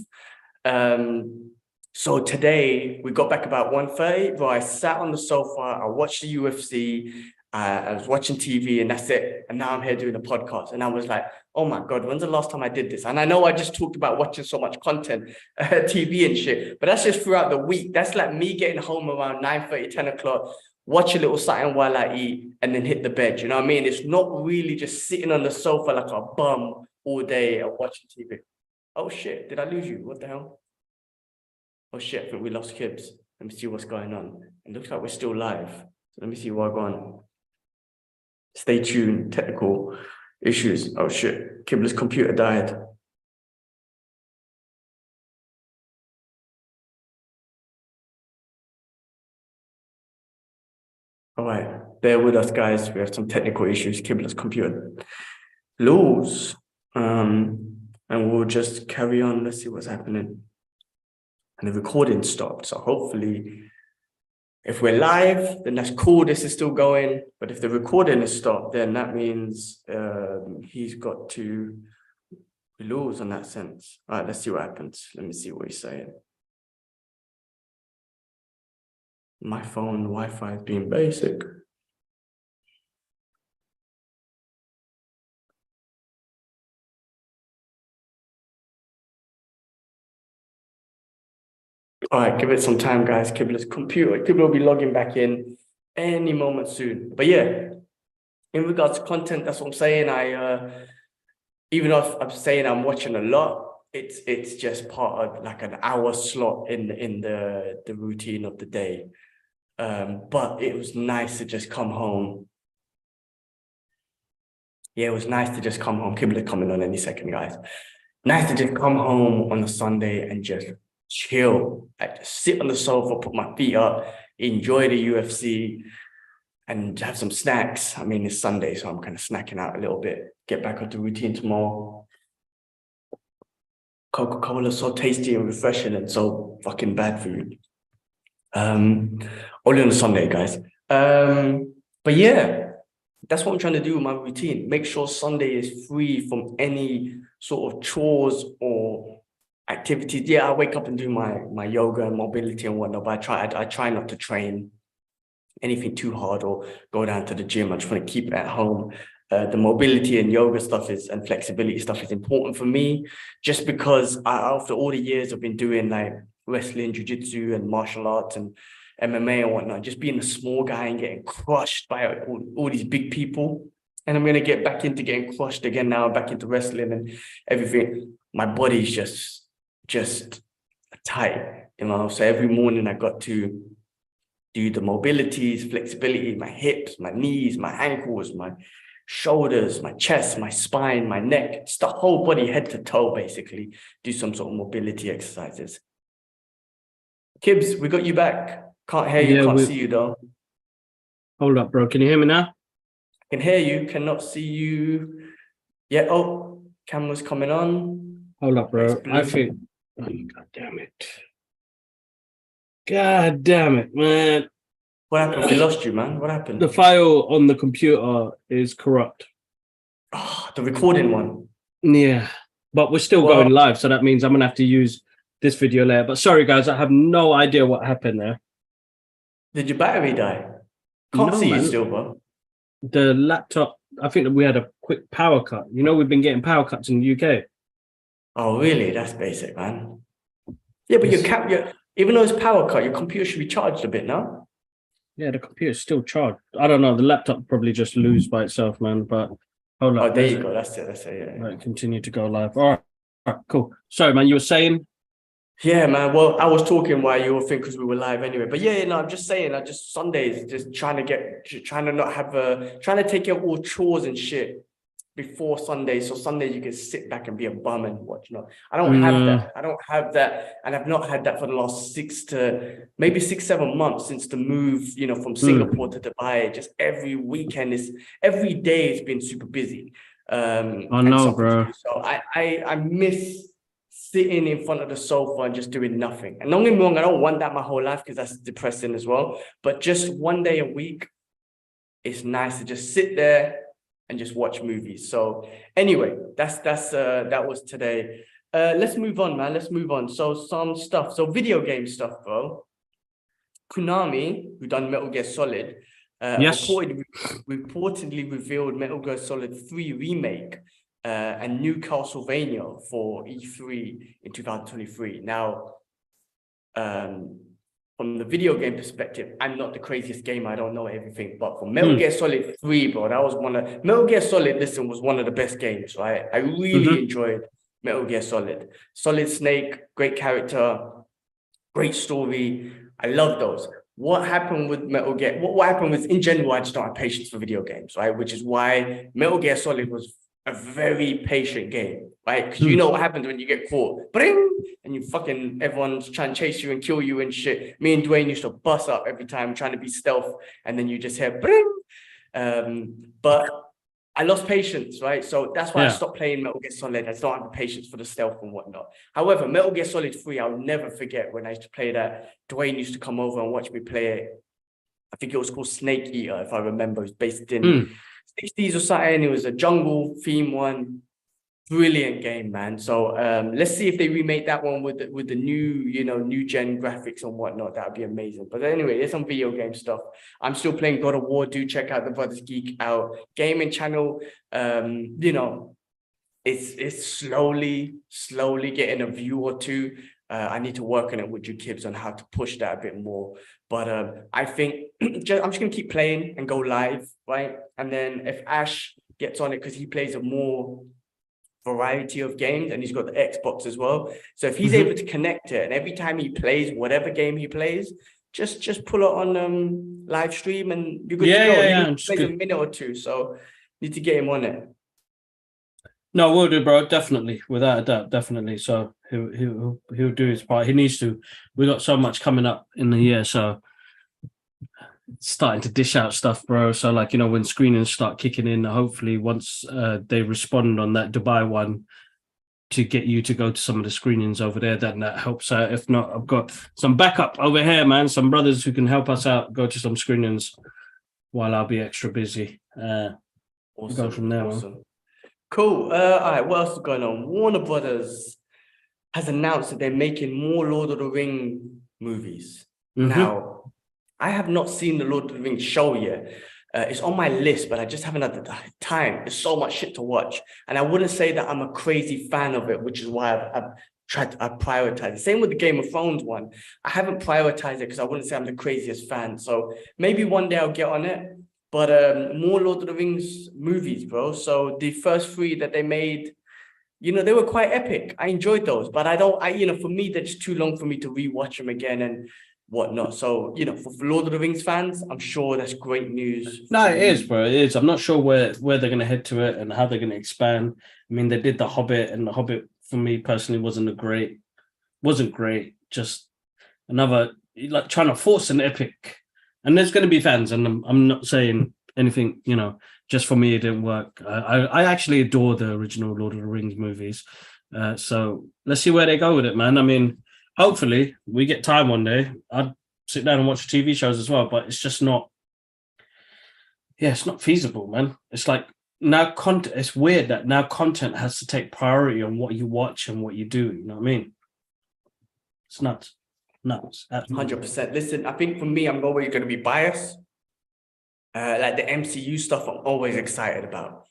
So today we got back about 1:30, bro. I sat on the sofa, I watched the UFC, I was watching TV, and that's it. And now I'm here doing a podcast. And I was like, oh my God, when's the last time I did this? And I know I just talked about watching so much content, TV and shit, but that's just throughout the week. That's like me getting home around 9:30, 10 o'clock, watch a little something while I eat, and then hit the bed. You know what I mean? It's not really just sitting on the sofa like a bum all day and watching TV. Oh shit, did I lose you? What the hell? Oh shit, I think we lost Kibbs. Let me see what's going on. It looks like we're still live. So let me see what's going on. Stay tuned, technical issues. Oh shit, Kibla's computer died. All right, bear with us, guys. We have some technical issues. Kibla's computer lose. And we'll just carry on. Let's see what's happening. And the recording stopped. So hopefully, if we're live, then that's cool. This is still going. But if the recording is stopped, then that means he's got to lose in that sense. All right, let's see what happens. Let me see what he's saying. My phone Wi-Fi is being basic. All right, give it some time, guys. Kibla's computer. Kibla will be logging back in any moment soon. But yeah, in regards to content, that's what I'm saying. Even though I'm saying I'm watching a lot, it's just part of like an hour slot in the routine of the day. But it was nice to just come home. Yeah, it was nice to just come home. Kibla coming on any second, guys. Nice to just come home on a Sunday and just chill. I just sit on the sofa, put my feet up, enjoy the UFC, and have some snacks. I mean, it's Sunday, so I'm kind of snacking out a little bit. Get back onto routine tomorrow. Coca-Cola is so tasty and refreshing and so fucking bad for you. Only on a Sunday, guys. But yeah, that's what I'm trying to do with my routine. Make sure Sunday is free from any sort of chores or activities. Yeah, I wake up and do my yoga and mobility and whatnot, but I try not to train anything too hard or go down to the gym. I just want to keep it at home. the mobility and yoga stuff and flexibility stuff is important for me, just because after all the years I've been doing like wrestling, jiu-jitsu and martial arts and MMA and whatnot, just being a small guy and getting crushed by all these big people. And I'm going to get back into getting crushed again now, back into wrestling and everything. My body's just tight, you know. So every morning I got to do the mobilities, flexibility, my hips, my knees, my ankles, my shoulders, my chest, my spine, my neck. It's the whole body, head to toe, basically. Do some sort of mobility exercises. Kibbs, we got you back. Can't hear you, can't see you though. Hold up, bro. Can you hear me now? I can hear you, cannot see you. Yeah, oh, camera's coming on. Hold up, bro. I think, oh, God damn it. God damn it, man. What happened? We lost you, man. What happened? The file on the computer is corrupt. Oh, the recording one. Yeah, but we're still going live, so that means I'm gonna have to use this video later. But sorry, guys, I have no idea what happened there. Did your battery die? Can't see you still, bro. The laptop, I think that we had a quick power cut. You know, we've been getting power cuts in the UK. Oh, really? That's basic, man. Yeah, but even though it's power cut, your computer should be charged a bit now. Yeah, the computer's still charged. I don't know. The laptop probably just lose by itself, man. But hold on. Oh, there you go. That's it. Yeah. Right, continue to go live. All right, cool. Sorry, man. You were saying? Yeah, man. Well, I was talking while you were thinking because we were live anyway. But yeah, no, I'm just saying. Sundays, just trying to take care of all chores and shit before Sunday. So Sunday you can sit back and be a bum and watch. No, I don't have that. I don't have that, and I've not had that for the last 6-7 months since the move. You know, from Singapore to Dubai. Just every day has been super busy. I know, bro. So I miss sitting in front of the sofa and just doing nothing. And don't get me wrong, I don't want that my whole life because that's depressing as well. But just one day a week, it's nice to just sit there and just watch movies. So anyway, that was today. Let's move on, man. Let's move on. So some stuff. So video game stuff, bro. Konami, who done Metal Gear Solid, reportedly revealed Metal Gear Solid 3 Remake and new Castlevania for E3 in 2023. Now, from the video game perspective, I'm not the craziest gamer. I don't know everything, but for Metal Gear Solid 3, bro, that was Metal Gear Solid, was one of the best games, right? I really enjoyed Metal Gear Solid. Solid Snake, great character, great story. I love those. What happened with Metal Gear? What happened was, in general, I just don't have patience for video games, right? Which is why Metal Gear Solid was a very patient game, right? Because you know what happens when you get caught, bring, and everyone's trying to chase you and kill you and shit. Me and Dwayne used to bust up every time trying to be stealth, and then you just hear bring. But I lost patience, right? So that's why I stopped playing Metal Gear Solid. I just don't have the patience for the stealth and whatnot. However, Metal Gear Solid 3, I'll never forget when I used to play that. Dwayne used to come over and watch me play it. I think it was called Snake Eater, if I remember. It was based in 60s or something. It was a jungle theme one. Brilliant game, man. So let's see if they remake that one with the new gen graphics and whatnot. That would be amazing. But anyway, there's some video game stuff. I'm still playing God of War. Do check out the Brothers Geek Out gaming channel. It's slowly getting a view or two. I need to work on it with you kids on how to push that a bit more. But I think I'm just gonna keep playing and go live, right? And then if Ash gets on it, because he plays a more variety of games and he's got the Xbox as well. So if he's able to connect it, and every time he plays whatever game he plays, just pull it on live stream and you're good to go. He plays a minute or two, so need to get him on it. No, we'll do, bro. Definitely, without a doubt, definitely. So he'll do his part. He needs to. We got so much coming up in the year, so starting to dish out stuff, bro. So when screenings start kicking in, hopefully once they respond on that Dubai one, to get you to go to some of the screenings over there, then that helps out. If not, I've got some backup over here, man. Some brothers who can help us out, go to some screenings while I'll be extra busy. Awesome. Go from there. Awesome. Cool. All right, what else is going on? Warner Brothers has announced that they're making more Lord of the Rings movies. Now, I have not seen the Lord of the Rings show yet. It's on my list, but I just haven't had the time. There's so much shit to watch. And I wouldn't say that I'm a crazy fan of it, which is why I prioritize it. Same with the Game of Thrones one. I haven't prioritized it because I wouldn't say I'm the craziest fan. So maybe one day I'll get on it. But more Lord of the Rings movies, bro. So the first three that they made, they were quite epic. I enjoyed those, but for me, they're just too long for me to rewatch them again and whatnot. So, for Lord of the Rings fans, I'm sure that's great news. No, it is, bro. It is. I'm not sure where they're going to head to it and how they're going to expand. I mean, they did The Hobbit, and The Hobbit, for me personally, wasn't great. Just another, like, trying to force an epic. And there's going to be fans, and I'm not saying anything, just for me, it didn't work. I actually adore the original Lord of the Rings movies. So let's see where they go with it, man. I mean, hopefully we get time one day. I'd sit down and watch TV shows as well, but it's just not. Yeah, it's not feasible, man. It's like now content. It's weird that now content has to take priority on what you watch and what you do. You know what I mean? It's nuts. 100%. Listen, I think for me, I'm always going to be biased. Like the MCU stuff, I'm always excited about.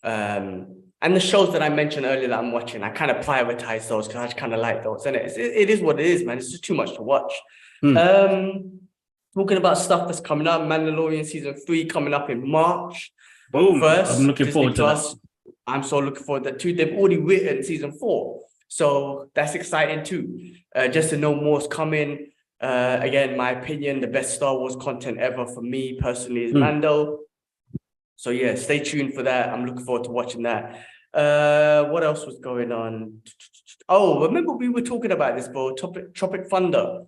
And the shows that I mentioned earlier that I'm watching, I kind of prioritize those because I just kind of like those. And it is what it is, man. It's just too much to watch. Talking about stuff that's coming up, Mandalorian season 3 coming up in March. Boom. First, I'm looking forward to that. I'm so looking forward to that too. They've already written season 4. So that's exciting too. Just to know more's coming. Again, my opinion, the best Star Wars content ever for me personally is Mando. So yeah, stay tuned for that. I'm looking forward to watching that. What else was going on? Oh, remember we were talking about this, bro. Tropic Thunder.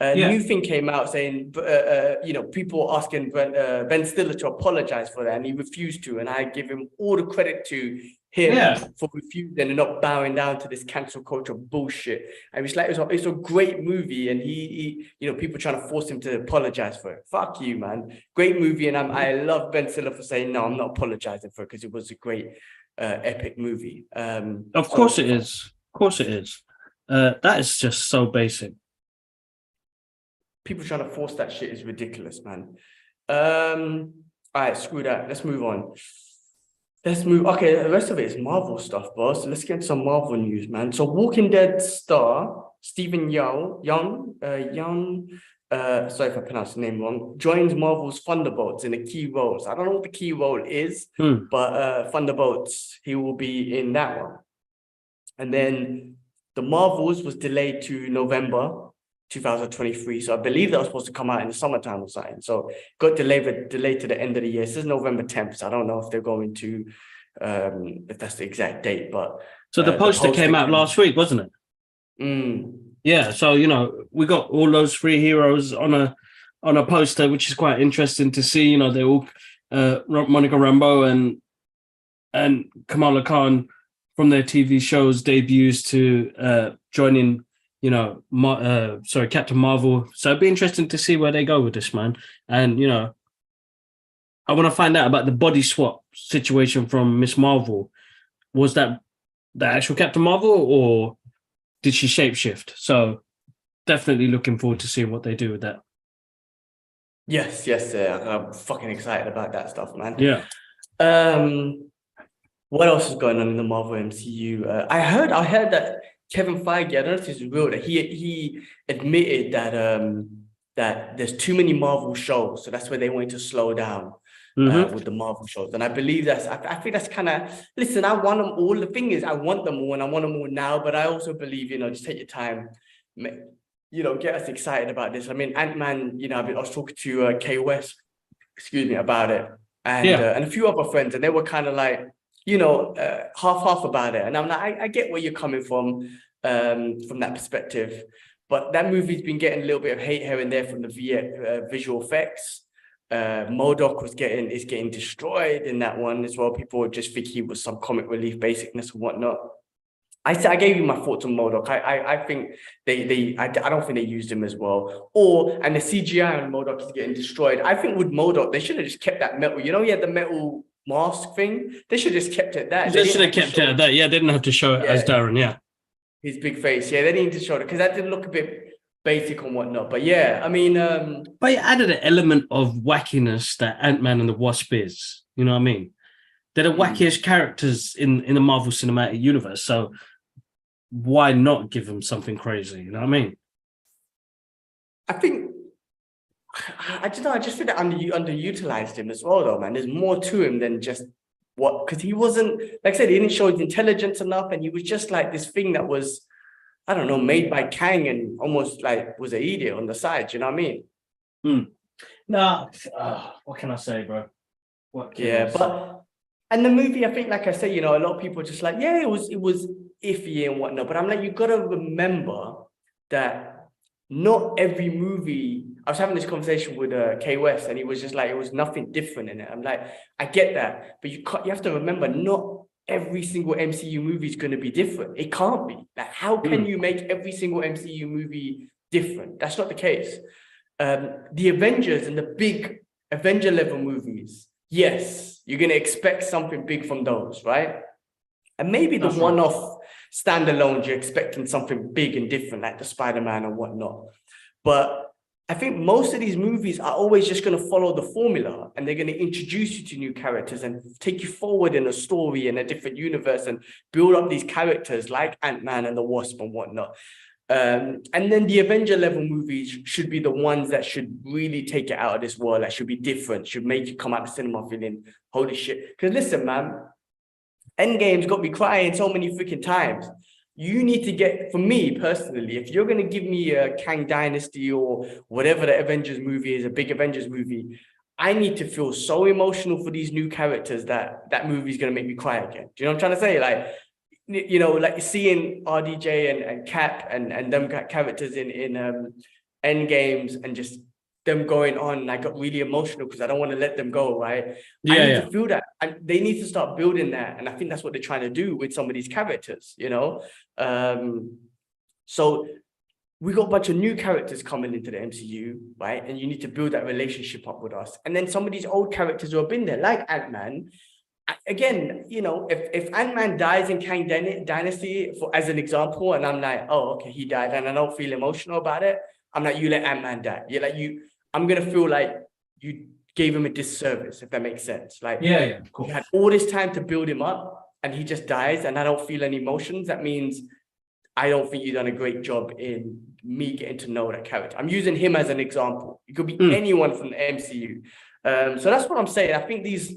New thing came out saying, people asking Ben Stiller to apologize for that, and he refused to. And I give him all the credit to him for refusing and not bowing down to this cancel culture bullshit. And it's like it's a great movie, and he people trying to force him to apologize for it. Fuck you, man. Great movie, and I love Ben Stiller for saying no, I'm not apologizing for it because it was a great epic movie. Of course it is. Of course it is. That is just so basic. People trying to force that shit is ridiculous, man. All right, screw that. Let's move on. Okay, the rest of it is Marvel stuff, bro. So let's get into some Marvel news, man. So Walking Dead star Stephen Young, sorry if I pronounced the name wrong, joins Marvel's Thunderbolts in a key role. So I don't know what the key role is, but Thunderbolts, he will be in that one. And then the Marvels was delayed to November 2023. So I believe that was supposed to come out in the summertime or something. So got delayed to the end of the year. It says November 10th. So I don't know if they're going to, if that's the exact date, but. So the poster came out last week, wasn't it? Yeah. So, we got all those 3 heroes on a poster, which is quite interesting to see. They're all Monica Rambeau and Kamala Khan from their TV shows debuts to joining Captain Marvel. So it'd be interesting to see where they go with this, man. And, I want to find out about the body swap situation from Miss Marvel. Was that the actual Captain Marvel, or did she shapeshift? So definitely looking forward to seeing what they do with that. Yes. I'm fucking excited about that stuff, man. Yeah. What else is going on in the Marvel MCU? I heard that Kevin Feige, I don't know if this is real, that he admitted that there's too many Marvel shows, so that's where they wanted to slow down with the Marvel shows. And I believe I think that's kind of, listen, I want them all. The thing is, I want them all, and I want them all now, but I also believe, just take your time, get us excited about this. I mean, Ant-Man, I was talking to Kay West, about it, and a few other friends, and they were kind of like, half about it. And I'm like, I get where you're coming from that perspective. But that movie's been getting a little bit of hate here and there from the visual effects. MODOK is getting destroyed in that one as well. People just think he was some comic relief basicness and whatnot. I gave you my thoughts on MODOK. I think I don't think they used him as well. And the CGI on MODOK is getting destroyed. I think with MODOK, they should have just kept that metal. He had the metal mask thing. They should have just kept it that. They should have kept it at that. Yeah, they didn't have to show it as Darren. Yeah, his big face. Yeah, they didn't need to show it because that didn't look a bit basic and whatnot. But yeah, I mean, But it added an element of wackiness that Ant-Man and the Wasp is. You know what I mean? They're the wackiest characters in the Marvel Cinematic Universe. So why not give them something crazy? You know what I mean? I think I don't know. I just feel that underutilized him as well, though, man. There's more to him than just what, because he wasn't, like I said, he didn't show his intelligence enough, and he was just like this thing that was, I don't know, made by Kang and almost like was an idiot on the side. You know what I mean? No, what can I say, bro? And the movie, I think, like I said, you know, a lot of people are just like, yeah, it was iffy and whatnot. But I'm like, you gotta remember that not every movie. I was having this conversation with K West, and he was just like, it was nothing different in it. I'm like, I get that, but you have to remember, not every single MCU movie is going to be different. It can't be. Like, how can you make every single MCU movie different? That's not the case. The Avengers and the big Avenger level movies, yes, you're going to expect something big from those, right? And maybe the one-off standalones, you're expecting something big and different, like the Spider-Man and whatnot. But I think most of these movies are always just going to follow the formula, and they're going to introduce you to new characters and take you forward in a story in a different universe and build up these characters like Ant-Man and the Wasp and whatnot. And then the Avenger level movies should be the ones that should really take it out of this world, that should be different, should make you come out of the cinema feeling, holy shit. Because listen, man, Endgame's got me crying so many freaking times. You need to get, for me personally, if you're going to give me a Kang Dynasty or whatever the Avengers movie is, a big Avengers movie, I need to feel so emotional for these new characters that that movie is going to make me cry again. Do you know what I'm trying to say? Like, you know, like seeing RDJ and Cap and them characters in Endgames, and just them going on, and I got really emotional because I don't want to let them go, right? I need to feel that. And they need to start building that. And I think that's what they're trying to do with some of these characters, you know? So we got a bunch of new characters coming into the MCU, right? And you need to build that relationship up with us. And then some of these old characters who have been there, like Ant-Man, again, you know, if Ant-Man dies in Kang Dynasty, as an example, and I'm like, oh, okay, he died, and I don't feel emotional about it, I'm like, you let Ant-Man die. You're like, I'm going to feel like you gave him a disservice, if that makes sense. Like, of course. You had all this time to build him up, and he just dies, and I don't feel any emotions. That means I don't think you've done a great job in me getting to know that character. I'm using him as an example. It could be anyone from the MCU. So that's what I'm saying. I think these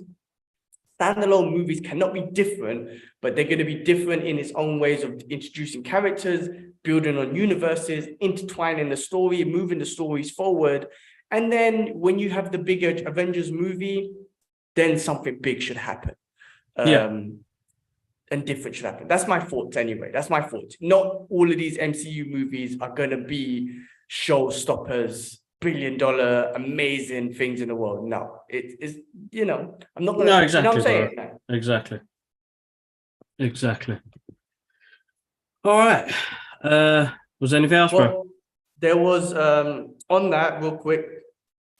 standalone movies cannot be different, but they're going to be different in its own ways of introducing characters, building on universes, intertwining the story, moving the stories forward. And then when you have the bigger Avengers movie, then something big should happen. And different should happen. That's my thoughts anyway. That's my thoughts. Not all of these MCU movies are going to be showstoppers, billion-dollar, amazing things in the world. No, it is, you know, I'm not going to, exactly, you know what I'm saying? Exactly. All right. Was there anything else, bro? There was, on that, real quick,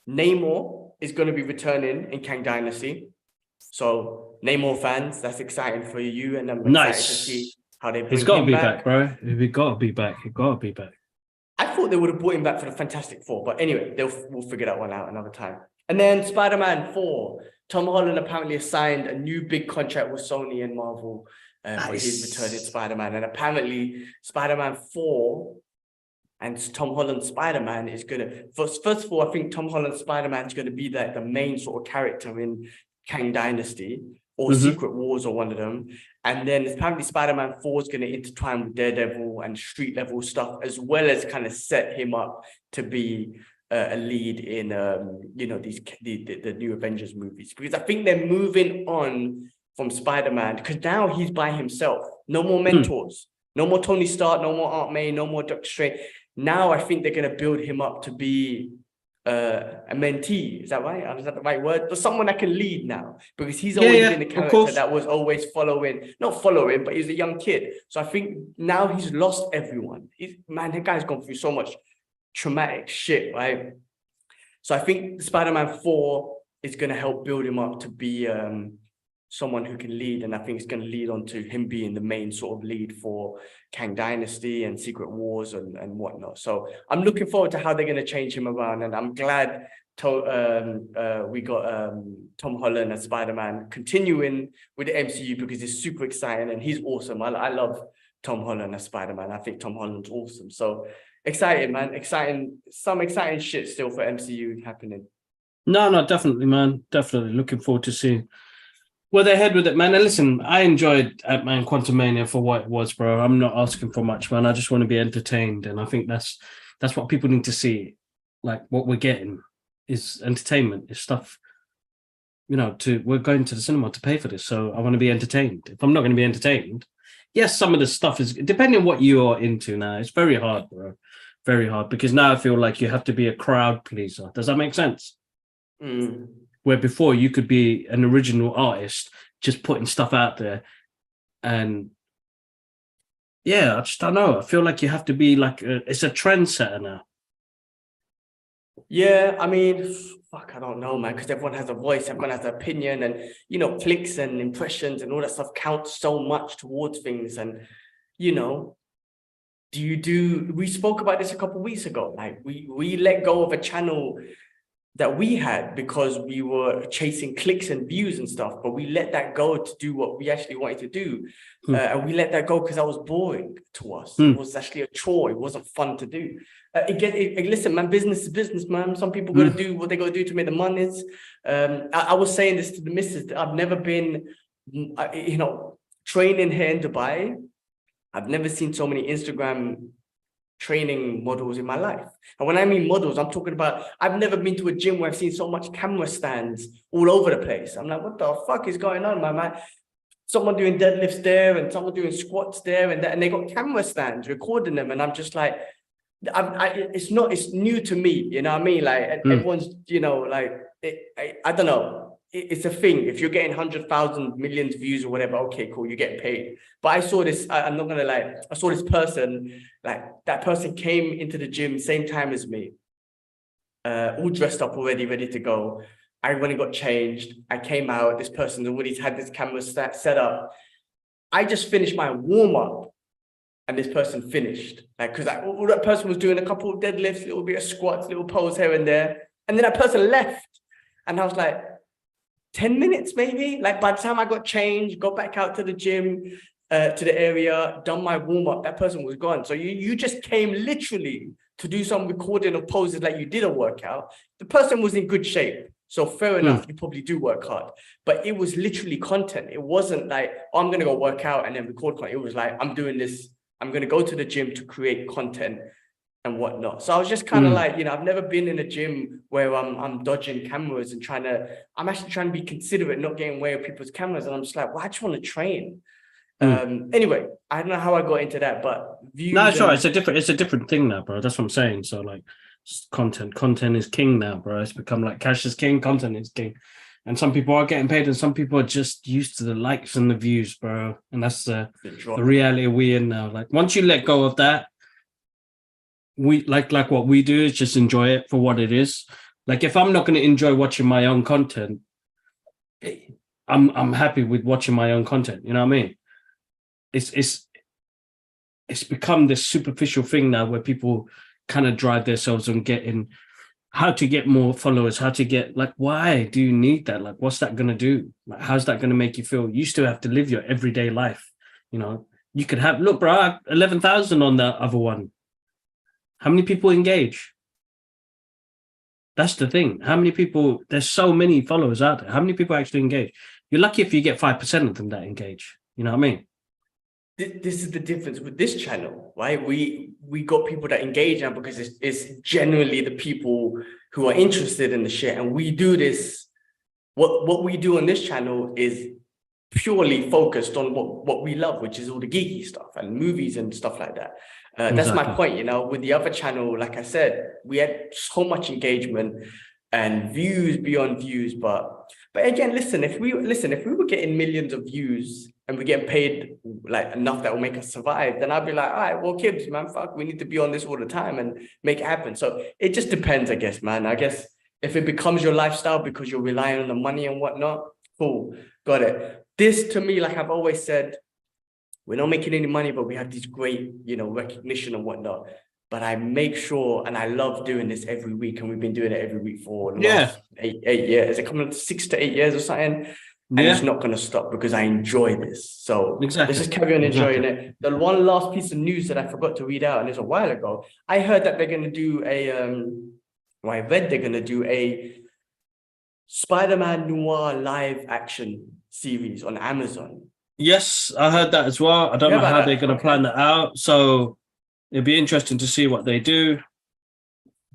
Namor is going to be returning in Kang Dynasty. So Namor fans, that's exciting for you, and I'm excited to see how they bring him back. He's got to be back, bro. He got to be back. He got to be back. I thought they would have brought him back for the Fantastic Four, but anyway, we'll figure that one out another time. And then Spider-Man 4, Tom Holland apparently has signed a new big contract with Sony and Marvel for his return in Spider-Man. And apparently Spider-Man 4 and Tom Holland's Spider-Man is going to, first of all, I think Tom Holland's Spider-Man is going to be the main sort of character in Kang Dynasty or Secret Wars or one of them. And then apparently Spider-Man 4 is going to intertwine with Daredevil and street level stuff, as well as kind of set him up to be a lead in, you know, the new Avengers movies. Because I think they're moving on from Spider-Man, because now he's by himself. No more mentors, no more Tony Stark, no more Aunt May, no more Doctor Strange. Now I think they're going to build him up to be a mentee. Is that right? Is that the right word? But someone that can lead now, because he's always been a character that was always not following, but he's a young kid. So I think now he's lost everyone. Man, that guy's gone through so much traumatic shit, right? So I think Spider-Man 4 is going to help build him up to be someone who can lead, and I think it's going to lead on to him being the main sort of lead for Kang Dynasty and Secret Wars and whatnot. So I'm looking forward to how they're going to change him around, and I'm glad we got Tom Holland as Spider-Man continuing with the MCU, because it's super exciting and he's awesome. I love Tom Holland as Spider-Man. I think Tom Holland's awesome. So excited, man. Some exciting shit still for MCU happening. No, definitely, man. Definitely looking forward to seeing where they head with it, man. And listen, I enjoyed Ant-Man Quantumania for what it was, bro. I'm not asking for much, man. I just want to be entertained, and I think that's what people need to see. Like, what we're getting is entertainment. It's stuff, we're going to the cinema to pay for this, so I want to be entertained. If I'm not going to be entertained, yes, some of the stuff is, depending on what you're into now, it's very hard, bro. Very hard, because now I feel like you have to be a crowd pleaser. Does that make sense? Where before you could be an original artist, just putting stuff out there. And yeah, I just don't know. I feel like you have to be like, it's a trendsetter now. Yeah, I mean, fuck, I don't know, man, because everyone has a voice, everyone has an opinion, and, clicks and impressions and all that stuff counts so much towards things. And, we spoke about this a couple of weeks ago. Like, we let go of a channel that we had because we were chasing clicks and views and stuff, but we let that go to do what we actually wanted to do. And we let that go because that was boring to us. It was actually a chore. It wasn't fun to do. Listen, man, business is business, man. Some people got to do what they got to do to make the monies. I was saying this to the missus, that I've never been, training here in Dubai. I've never seen so many Instagram training models in my life. And when I mean models, I'm talking about, I've never been to a gym where I've seen so much camera stands all over the place. I'm like, what the fuck is going on, man? Someone doing deadlifts there and someone doing squats there, and they got camera stands recording them. And I'm just like, it's new to me, you know what I mean? Like, everyone's, I don't know. It's a thing. If you're getting 100,000 millions views or whatever, okay, cool, you get paid. But I saw this, I'm not gonna lie, I saw this person, like, that person came into the gym same time as me, all dressed up already, ready to go. I went and got changed. I came out, this person already had this camera set up. I just finished my warm-up and this person finished. Like, because all that person was doing a couple of deadlifts, a little bit of squats, little pose here and there. And then that person left. And I was like, 10 minutes maybe? Like, by the time I got changed, got back out to the gym, to the area, done my warm-up, that person was gone. So you just came literally to do some recording of poses like you did a workout. The person was in good shape. So fair enough, you probably do work hard. But it was literally content. It wasn't like, oh, I'm going to go work out and then record content. It was like, I'm doing this. I'm going to go to the gym to create content and whatnot. So I was just kind of like, I've never been in a gym where I'm dodging cameras and I'm actually trying to be considerate, not getting away with people's cameras. And I'm just like, well, I just want to train. Anyway, I don't know how I got into that, but views. No, sure. It's a different thing now, bro. That's what I'm saying. So like, content is king now, bro. It's become like cash is king, content is king. And some people are getting paid and some people are just used to the likes and the views, bro. And that's the reality we're in now. Like, once you let go of that, we like what we do is just enjoy it for what it is. Like, if I'm not going to enjoy watching my own content, I'm happy with watching my own content. You know what I mean? It's become this superficial thing now where people kind of drive themselves on getting how to get more followers, how to get, like, why do you need that? Like, what's that going to do? Like, how's that going to make you feel? You still have to live your everyday life. You could have, look, bro, 11,000 on the other one. How many people engage? That's the thing. How many people, there's so many followers out there. How many people actually engage? You're lucky if you get 5% of them that engage. You know what I mean? This is the difference with this channel, right? We got people that engage now because it's generally the people who are interested in the shit. And we do this, what we do on this channel is purely focused on what we love, which is all the geeky stuff and movies and stuff like that. That's my point, With the other channel, like I said, we had so much engagement and views beyond views. But again, listen, if we were getting millions of views and we're getting paid like enough that will make us survive, then I'd be like, all right, well, Kibbs, man, fuck, we need to be on this all the time and make it happen. So it just depends, I guess, man. I guess if it becomes your lifestyle because you're relying on the money and whatnot, cool, got it. this to me, like I've always said, we're not making any money, but we have these great, recognition and whatnot. But I make sure, and I love doing this every week, and we've been doing it every week for the last 8 years. Is it coming up to 6 to 8 years or something? And it's not going to stop because I enjoy this. So let's just carry on enjoying it. The one last piece of news that I forgot to read out, and it's a while ago, I heard that they're going to do I read they're going to do a Spider-Man Noir live action series on Amazon. Yes, I heard that as well. I don't know how they're going to plan that out. So it'd be interesting to see what they do.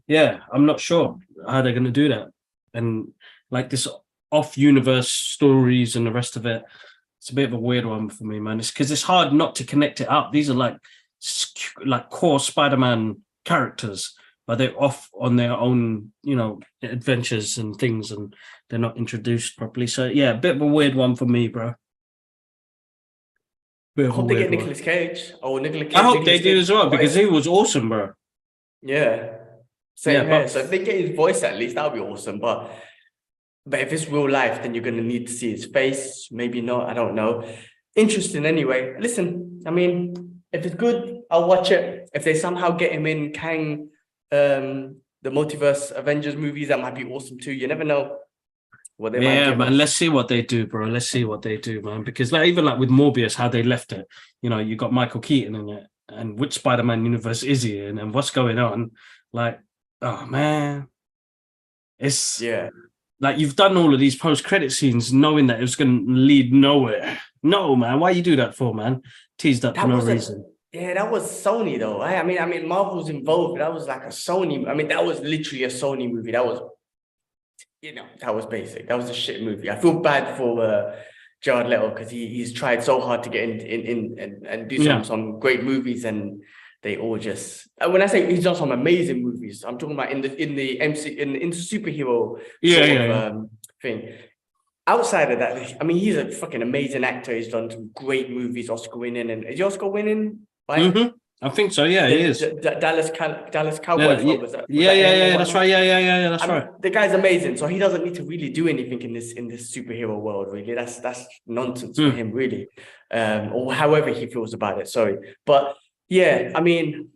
Yeah, I'm not sure how they're going to do that. And like this off-universe stories and the rest of it, it's a bit of a weird one for me, man. It's because it's hard not to connect it up. These are like core Spider-Man characters, but they're off on their own, adventures and things, and they're not introduced properly. So yeah, a bit of a weird one for me, bro. I hope they get Nicolas Cage. I hope they do as well, because he was awesome, bro. Yeah. Same here. So if they get his voice at least, that would be awesome. But if it's real life, then you're going to need to see his face. Maybe not. I don't know. Interesting anyway. Listen, I mean, if it's good, I'll watch it. If they somehow get him in Kang, the Multiverse Avengers movies, that might be awesome too. You never know. Man, let's see what they do, bro. Let's see what they do, man. Because even with Morbius, how they left it, you got Michael Keaton in it, and which Spider-Man universe is he in, and what's going on? Like, oh man, it's like you've done all of these post-credit scenes knowing that it was going to lead nowhere. No, man, why you do that for, man? Teased up for no reason. Yeah, that was Sony though. I mean, Marvel's involved. That was like a Sony. I mean, that was literally a Sony movie. That was. That was basic. That was a shit movie. I feel bad for Jared Leto because he's tried so hard to get in and do some great movies, and they all just. When I say he's done some amazing movies, I'm talking about in the superhero thing. Outside of that, I mean, he's a fucking amazing actor. He's done some great movies, Oscar winning, and is he Oscar winning? Right? I think so. Yeah, he is. Dallas Cowboys. That's right. Yeah, that's right. The guy's amazing, so he doesn't need to really do anything in this superhero world. Really, that's nonsense for him, really, or however he feels about it. Sorry, but yeah, I mean,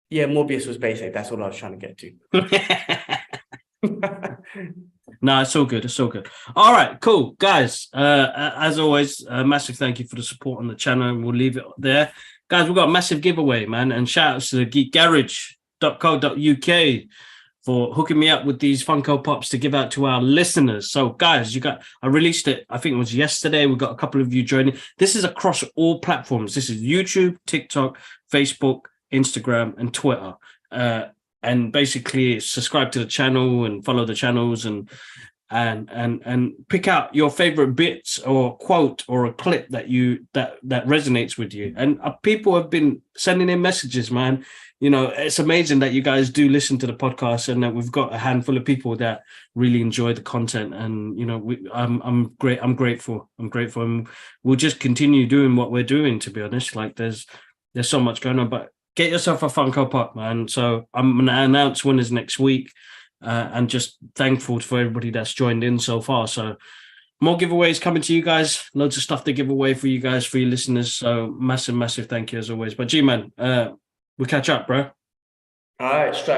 Morbius was basic. That's all I was trying to get to. No, it's all good. It's all good. All right, cool, guys. As always, massive thank you for the support on the channel, and we'll leave it there. Guys, we've got a massive giveaway, man, and shout outs to geekgarage.co.uk for hooking me up with these Funko Pops to give out to our listeners. So, guys, I released it, I think it was yesterday. We got a couple of you joining. This is across all platforms. This is YouTube, TikTok, Facebook, Instagram, and Twitter. And basically subscribe to the channel and follow the channels and pick out your favorite bits or quote or a clip that resonates with you. And people have been sending in messages, man. It's amazing that you guys do listen to the podcast, and that we've got a handful of people that really enjoy the content. And I'm grateful. And we'll just continue doing what we're doing. To be honest, like there's so much going on, but get yourself a Funko Pop, man. So I'm going to announce winners next week. And just thankful for everybody that's joined in so far. So more giveaways coming to you guys. Loads of stuff to give away for you guys, for your listeners. So massive thank you as always. But G-Man, we'll catch up, bro. All right, straight.